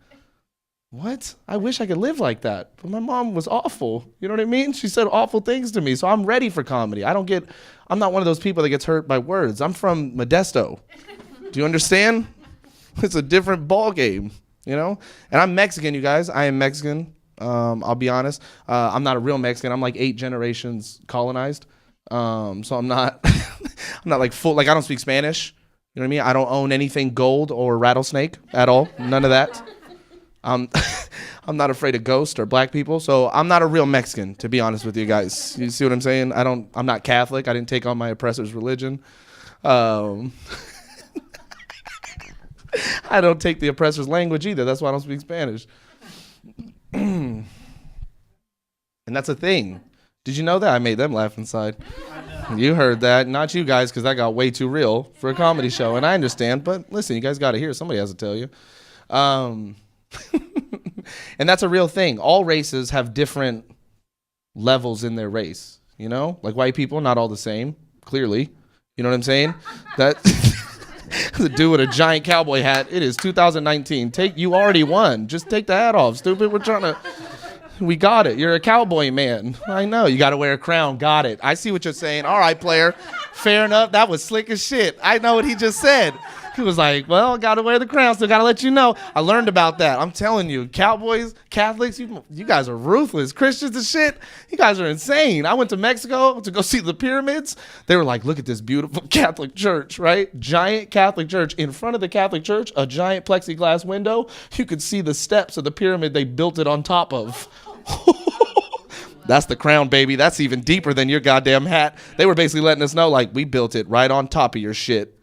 What? I wish I could live like that. But my mom was awful. You know what I mean? She said awful things to me. So I'm ready for comedy. I'm not one of those people that gets hurt by words. I'm from Modesto. Do you understand? It's a different ball game, you know? And I'm Mexican, you guys. I am Mexican. I'll be honest. I'm not a real Mexican. I'm like 8 generations colonized. So I'm not I'm not like full, like I don't speak Spanish. You know what I mean? I don't own anything gold or rattlesnake at all. None of that. I'm not afraid of ghosts or black people. So I'm not a real Mexican, to be honest with you guys. You see what I'm saying? I'm not Catholic. I didn't take on my oppressor's religion. I don't take the oppressor's language either. That's why I don't speak Spanish. And that's a thing. Did you know that? I made them laugh inside. You heard that. Not you guys, because that got way too real for a comedy show. And I understand. But listen, you guys got to hear. Somebody has to tell you. And that's a real thing. All races have different levels in their race. You know? Like white people, not all the same. Clearly. You know what I'm saying? That... The dude with a giant cowboy hat. It is 2019. You already won. Just take the hat off, stupid. We got it. You're a cowboy man. I know. You got to wear a crown. Got it. I see what you're saying. All right, player. Fair enough. That was slick as shit. I know what he just said. He was like, well, got to wear the crown, so got to let you know. I learned about that. I'm telling you, Cowboys, Catholics, you guys are ruthless. Christians and shit, you guys are insane. I went to Mexico to go see the pyramids. They were like, look at this beautiful Catholic church, right? Giant Catholic church. In front of the Catholic church, a giant plexiglass window. You could see the steps of the pyramid they built it on top of. That's the crown, baby. That's even deeper than your goddamn hat. They were basically letting us know, like, we built it right on top of your shit.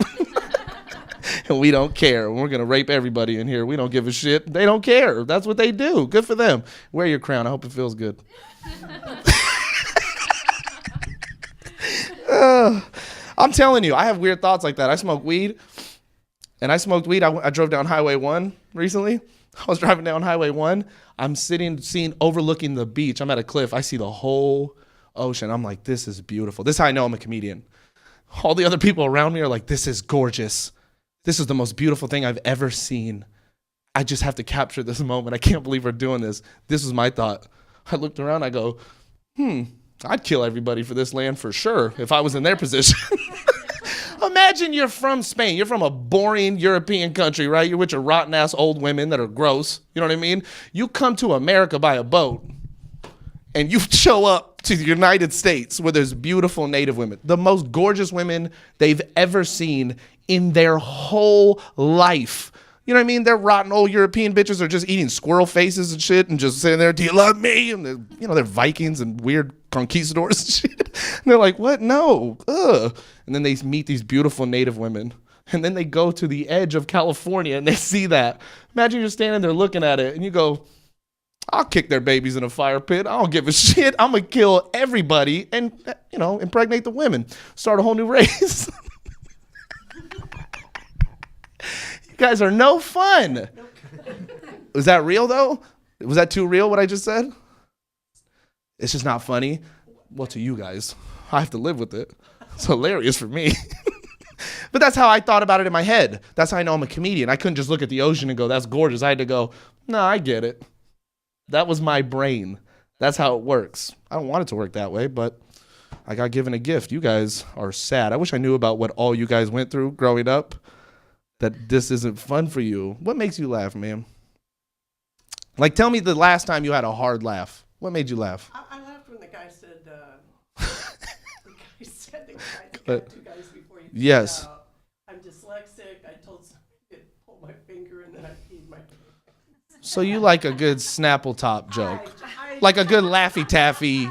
And we don't care. We're going to rape everybody in here. We don't give a shit. They don't care. That's what they do. Good for them. Wear your crown. I hope it feels good. I'm telling you, I have weird thoughts like that. I smoke weed. And I smoked weed. I drove down Highway 1 recently. I was driving down Highway 1. I'm overlooking the beach. I'm at a cliff. I see the whole ocean. I'm like, this is beautiful. This is how I know I'm a comedian. All the other people around me are like, this is gorgeous. This is the most beautiful thing I've ever seen. I just have to capture this moment. I can't believe we're doing this. This was my thought. I looked around. I go, I'd kill everybody for this land for sure if I was in their position. Imagine you're from Spain. You're from a boring European country, right? You're with your rotten-ass old women that are gross. You know what I mean? You come to America by a boat, and you show up to the United States where there's beautiful native women, the most gorgeous women they've ever seen in their whole life. You know what I mean? They're rotten old European bitches are just eating squirrel faces and shit and just sitting there, do you love me? And they're Vikings and weird conquistadors and shit. And they're like, what? No. Ugh. And then they meet these beautiful native women. And then they go to the edge of California and they see that. Imagine you're standing there looking at it and you go, I'll kick their babies in a fire pit. I don't give a shit. I'm going to kill everybody and, impregnate the women. Start a whole new race. You guys are no fun. Was that real, though? Was that too real, what I just said? It's just not funny. Well, to you guys. I have to live with it. It's hilarious for me. But that's how I thought about it in my head. That's how I know I'm a comedian. I couldn't just look at the ocean and go, that's gorgeous. I had to go, no, I get it. That was my brain. That's how it works. I don't want it to work that way, but I got given a gift. You guys are sad. I wish I knew about what all you guys went through growing up, that this isn't fun for you. What makes you laugh, man? Like, tell me the last time you had a hard laugh. What made you laugh? I laughed when the guy said, the two guys before you. Yes. I'm dyslexic. I told somebody to pull my finger and then I peed my pants. So you like a good Snapple top joke. Like a good Laffy Taffy.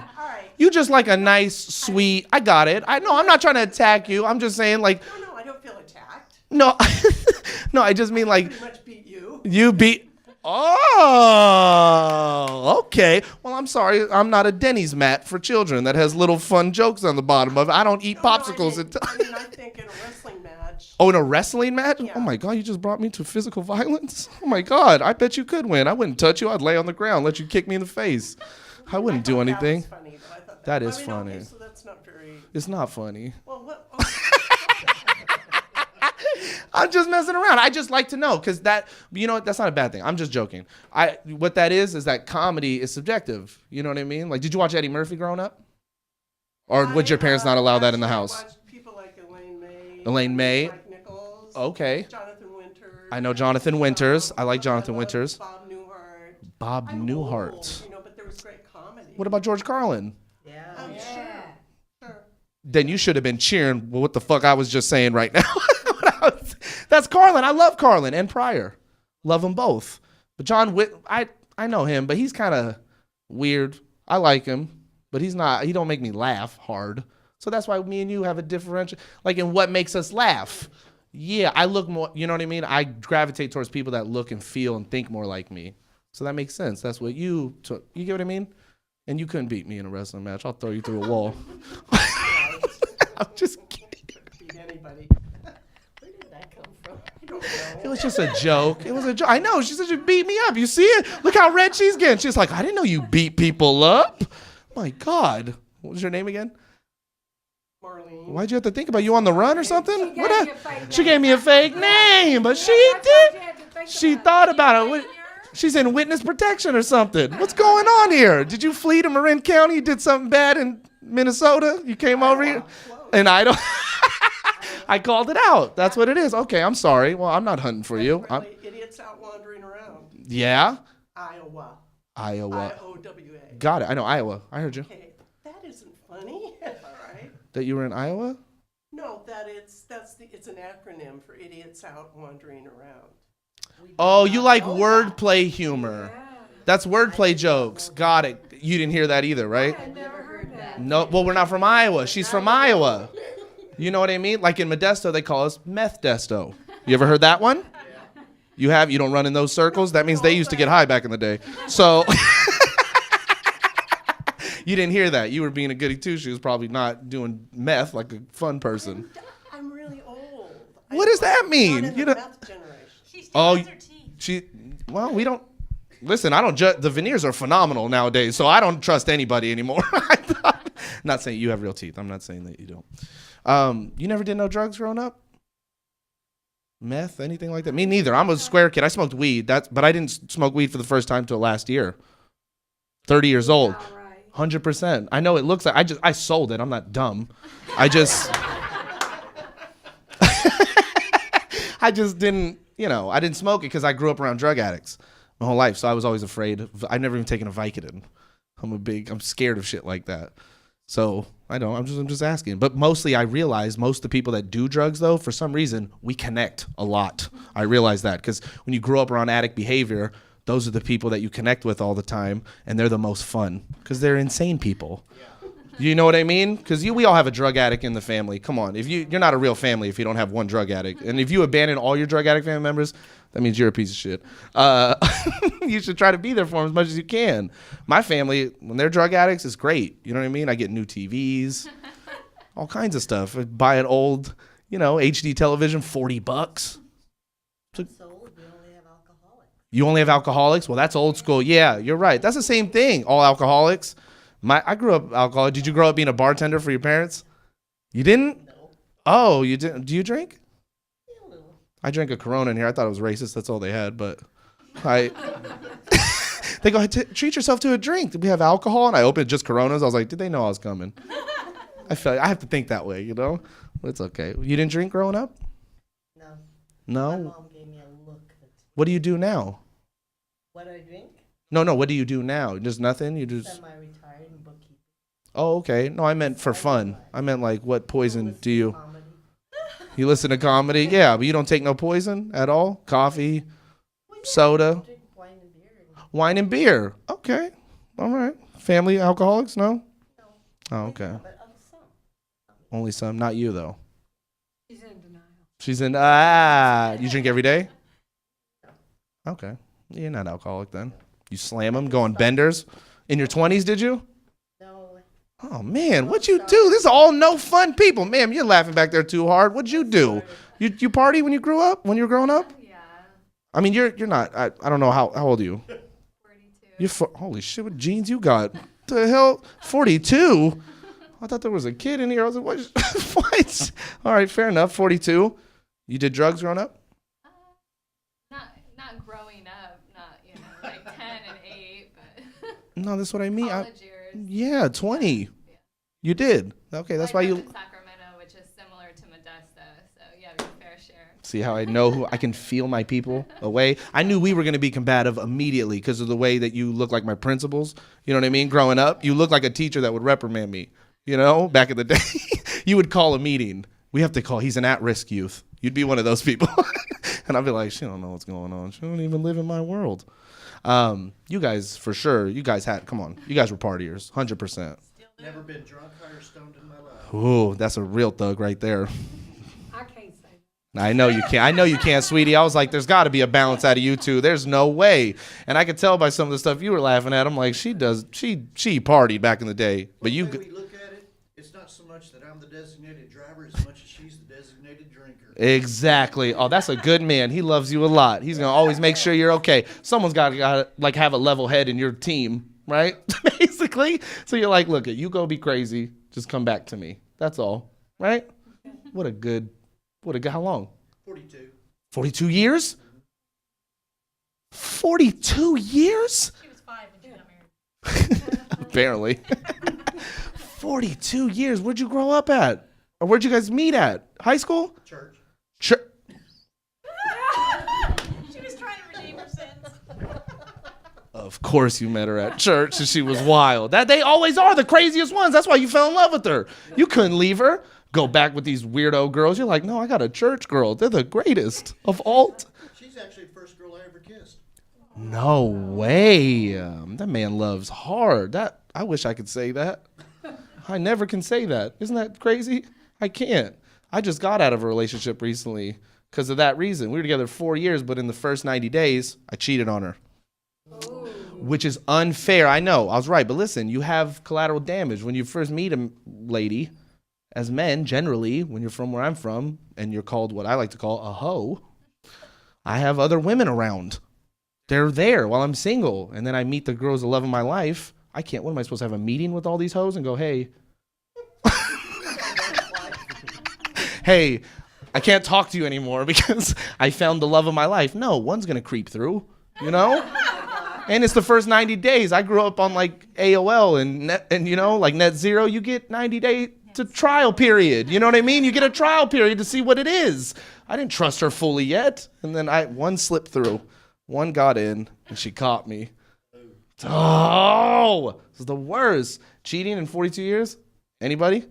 You just like a nice, sweet, I got it. I know, I'm not trying to attack you. I'm just saying, like. No, I don't feel attacked. No, no, I just mean like. I pretty much beat you. You beat. Oh, okay. Well, I'm sorry. I'm not a Denny's mat for children that has little fun jokes on the bottom of it. I don't eat popsicles. I think in a wrestling match. Oh, in a wrestling match? Yeah. Oh, my God. You just brought me to physical violence? Oh, my God. I bet you could win. I wouldn't touch you. I'd lay on the ground, let you kick me in the face. I wouldn't do anything. That was funny, though. I thought that is funny. Okay, so that's not very. It's not funny. Well, what? I'm just messing around. I just like to know because that's not a bad thing. I'm just joking. What that is that comedy is subjective. You know what I mean? Like, did you watch Eddie Murphy growing up? Or would your parents not allow that in the house? I watched people like Elaine May. Mike Nichols. Okay. Jonathan Winters. I know Jonathan Winters. I like Jonathan Winters. Bob Newhart. Bob Newhart. Old, What about George Carlin? Yeah. I'm sure. Then you should have been cheering what the fuck I was just saying right now. That's Carlin. I love Carlin and Pryor. Love them both. But John Witt, I know him, but he's kind of weird. I like him, but he don't make me laugh hard. So that's why me and you have a differential, like in what makes us laugh. Yeah, I look more, you know what I mean? I gravitate towards people that look and feel and think more like me. So that makes sense. That's what you took. You get what I mean? And you couldn't beat me in a wrestling match. I'll throw you through a wall. I'm just kidding. Beat anybody. Where did that come from? I don't know. It was just a joke. It was a joke. I know. She said you beat me up. You see it? Look how red she's getting. She's like, I didn't know you beat people up. My God. What was your name again? Marlene. Why'd you have to think about you on the run or something? She gave me a fake name, but she did. She thought about it. She's in witness protection or something. What's going on here? Did you flee to Marin County? You did something bad in Minnesota? You came over here? And I don't. I called it out. That's what it is. Okay, I'm sorry. Well, I'm not hunting for you. Idiots out wandering around. Yeah? Iowa. IOWA. Got it. I know Iowa. I heard you. Okay, that isn't funny. All right. That you were in Iowa? No, it's an acronym for idiots out wandering around. Oh, you like wordplay humor. That's wordplay jokes. Got it. You didn't hear that either, right? I never heard that. No, well, we're not from Iowa. She's from Iowa. You know what I mean? Like in Modesto, they call us meth desto. You ever heard that one? You have? You don't run in those circles? That means they used to get high back in the day. So you didn't hear that. You were being a goody two shoes, probably not doing meth like a fun person. I'm really old. What does that mean? You know, meth generation. Oh, well, we don't. Listen, I don't judge. The veneers are phenomenal nowadays, so I don't trust anybody anymore. Not saying you have real teeth. I'm not saying that you don't. You never did no drugs growing up? Meth, anything like that? Me neither. I'm a square kid. I smoked weed. But I didn't smoke weed for the first time till last year. 30 years old. 100%. I know it looks like I sold it. I'm not dumb. I just didn't, I didn't smoke it because I grew up around drug addicts my whole life. So I was always afraid. I've never even taken a Vicodin. I'm scared of shit like that. So I'm just asking. But mostly I realize most of the people that do drugs though, for some reason, we connect a lot. I realize that because when you grow up around addict behavior, those are the people that you connect with all the time, and they're the most fun because they're insane people. You know what I mean? Because we all have a drug addict in the family. Come on, if you're not a real family if you don't have one drug addict, and if you abandon all your drug addict family members, that means you're a piece of shit. You should try to be there for them as much as you can. My family, when they're drug addicts, it's great. You know what I mean? I get new TVs, all kinds of stuff. I buy an old, HD television, $40. You only have alcoholics? Well, that's old school. Yeah, you're right. That's the same thing. All alcoholics. I grew up alcoholic. Did you grow up being a bartender for your parents? You didn't? No. Oh, you didn't? Do you drink? Yeah, a little. I drank a Corona in here. I thought it was racist. That's all they had. But they go, treat yourself to a drink. Did we have alcohol? And I opened just Coronas. I was like, did they know I was coming? I have to think that way, But it's okay. You didn't drink growing up? No. No? My mom gave me a look. What do you do now? What do I drink? No. What do you do now? Just nothing? You just semi-retired in bookkeeping. Oh, okay. No, I meant for fun. I meant like, what poison do you? You listen to comedy? Yeah, but you don't take no poison at all? Coffee, soda, Drink wine and beer. wine and beer. Okay, all right. Family alcoholics? No. No. Oh, okay. But some. Only some. Not you though. She's in denial. She's in. You drink every day? Okay. You're not alcoholic then. You slam them, go on benders. In your 20s, did you? No. Oh, man, what'd you do? This is all no fun people. Ma'am, you're laughing back there too hard. What'd you do? You party when you grew up? When you were growing up? Yeah. I mean, you're not. I don't know. How old are you? 42. Holy shit, what genes you got? The hell? 42? I thought there was a kid in here. I was like, what? What? All right, fair enough. 42. You did drugs growing up? Not growing up, not, like 10 and 8, but No, that's what I mean. college years. Yeah, 20. Yeah. You did. Okay, that's I why grew you. up in Sacramento, which is similar to Modesto, so yeah, your fair share. See how I know who I can feel my people away? I knew we were going to be combative immediately because of the way that you look like my principals. You know what I mean? Growing up, you look like a teacher that would reprimand me. You know, back in the day, you would call a meeting. We have to call. He's an at-risk youth. You'd be one of those people. And I'd be like, she don't know what's going on. She don't even live in my world. You guys, for sure, you guys come on. You guys were partiers, 100%. Never been drunk or stoned in my life. Ooh, that's a real thug right there. I can't say I know you can't. I know you can't, sweetie. I was like, there's got to be a balance out of you two. There's no way. And I could tell by some of the stuff you were laughing at. I'm like, she partied back in the day. But you. The way we look at it, it's not so much that I'm the designated driver as much as she's the designated drinker. Exactly. Oh, that's a good man. He loves you a lot. He's gonna always make sure you're okay. Someone's got to like have a level head in your team, right? Basically. So you're like, look, you go be crazy. Just come back to me. That's all, right? How long? 42. 42 years? 42 years? She was 5 when she got married. Apparently. 42 years. Where'd you grow up at? Or where'd you guys meet at? High school? Church. She was trying to redeem her sins. Of course you met her at church and she was wild. That they always are the craziest ones. That's why you fell in love with her. You couldn't leave her. Go back with these weirdo girls. You're like, no, I got a church girl. They're the greatest of all. She's actually the first girl I ever kissed. No way. That man loves hard. I wish I could say that. I never can say that. Isn't that crazy? I can't. I just got out of a relationship recently because of that reason. We were together 4 years, but in the first 90 days, I cheated on her. Which is unfair. I know. I was right. But listen, you have collateral damage. When you first meet a lady, as men, generally, when you're from where I'm from, and you're called what I like to call a hoe, I have other women around. They're there while I'm single. And then I meet the girls, the love of my life. I can't, what am I supposed to have a meeting with all these hoes and go, hey, hey, I can't talk to you anymore because I found the love of my life. No, one's going to creep through, you know? And it's the first 90 days. I grew up on like AOL and you know, like Net Zero, you get 90 days to trial period. You know what I mean? You get a trial period to see what it is. I didn't trust her fully yet. And then one slipped through. One got in and she caught me. Oh, this is the worst. Cheating in 42 years? Anybody?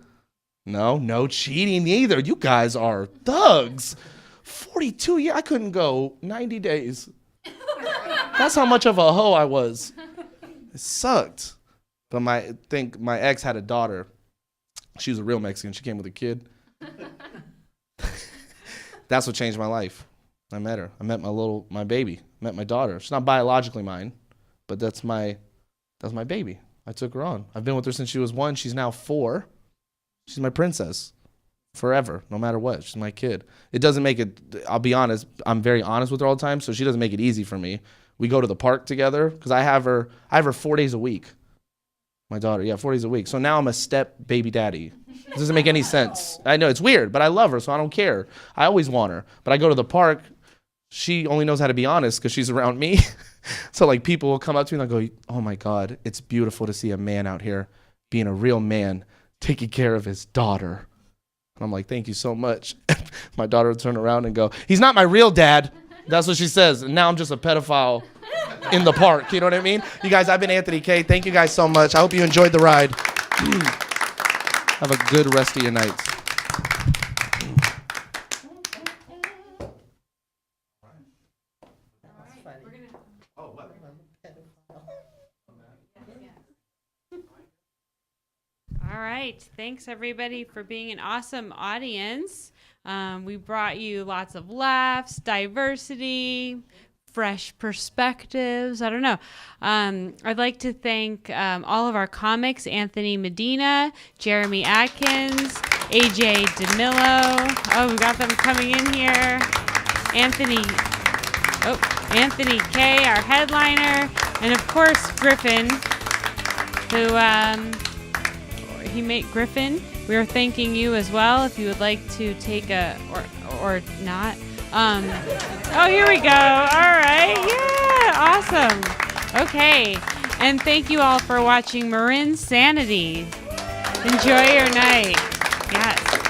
No cheating either. You guys are thugs. 42 years. I couldn't go 90 days. That's how much of a hoe I was. It sucked. But I think my ex had a daughter. She was a real Mexican. She came with a kid. That's what changed my life. I met her. I met my baby. Met my daughter. She's not biologically mine, but that's my baby. I took her on. I've been with her since she was 1. She's now 4. She's my princess. Forever, no matter what. She's my kid. It doesn't make it, I'll be honest, I'm very honest with her all the time, so she doesn't make it easy for me. We go to the park together, because I have her 4 days a week. My daughter, 4 days a week. So now I'm a step baby daddy. It doesn't make any sense. I know, it's weird, but I love her, so I don't care. I always want her. But I go to the park, she only knows how to be honest, because she's around me. So like people will come up to me and they'll go, oh my God, it's beautiful to see a man out here being a real man, taking care of his daughter. And I'm like, thank you so much. My daughter would turn around and go, he's not my real dad. That's what she says. And now I'm just a pedophile in the park. You know what I mean? You guys, I've been Anthony K. Thank you guys so much. I hope you enjoyed the ride. Have a good rest of your nights. All right. Thanks, everybody, for being an awesome audience. We brought you lots of laughs, diversity, fresh perspectives. I don't know. I'd like to thank all of our comics, Anthony Medina, Jeremy Atkins, AJ DeMillo. Oh, we got them coming in here. Anthony K., our headliner, and of course, Griffin, who... he made Griffin. We are thanking you as well. If you would like to take or not. Oh, here we go. All right. Yeah. Awesome. Okay. And thank you all for watching MarinSanity. Enjoy your night. Yes.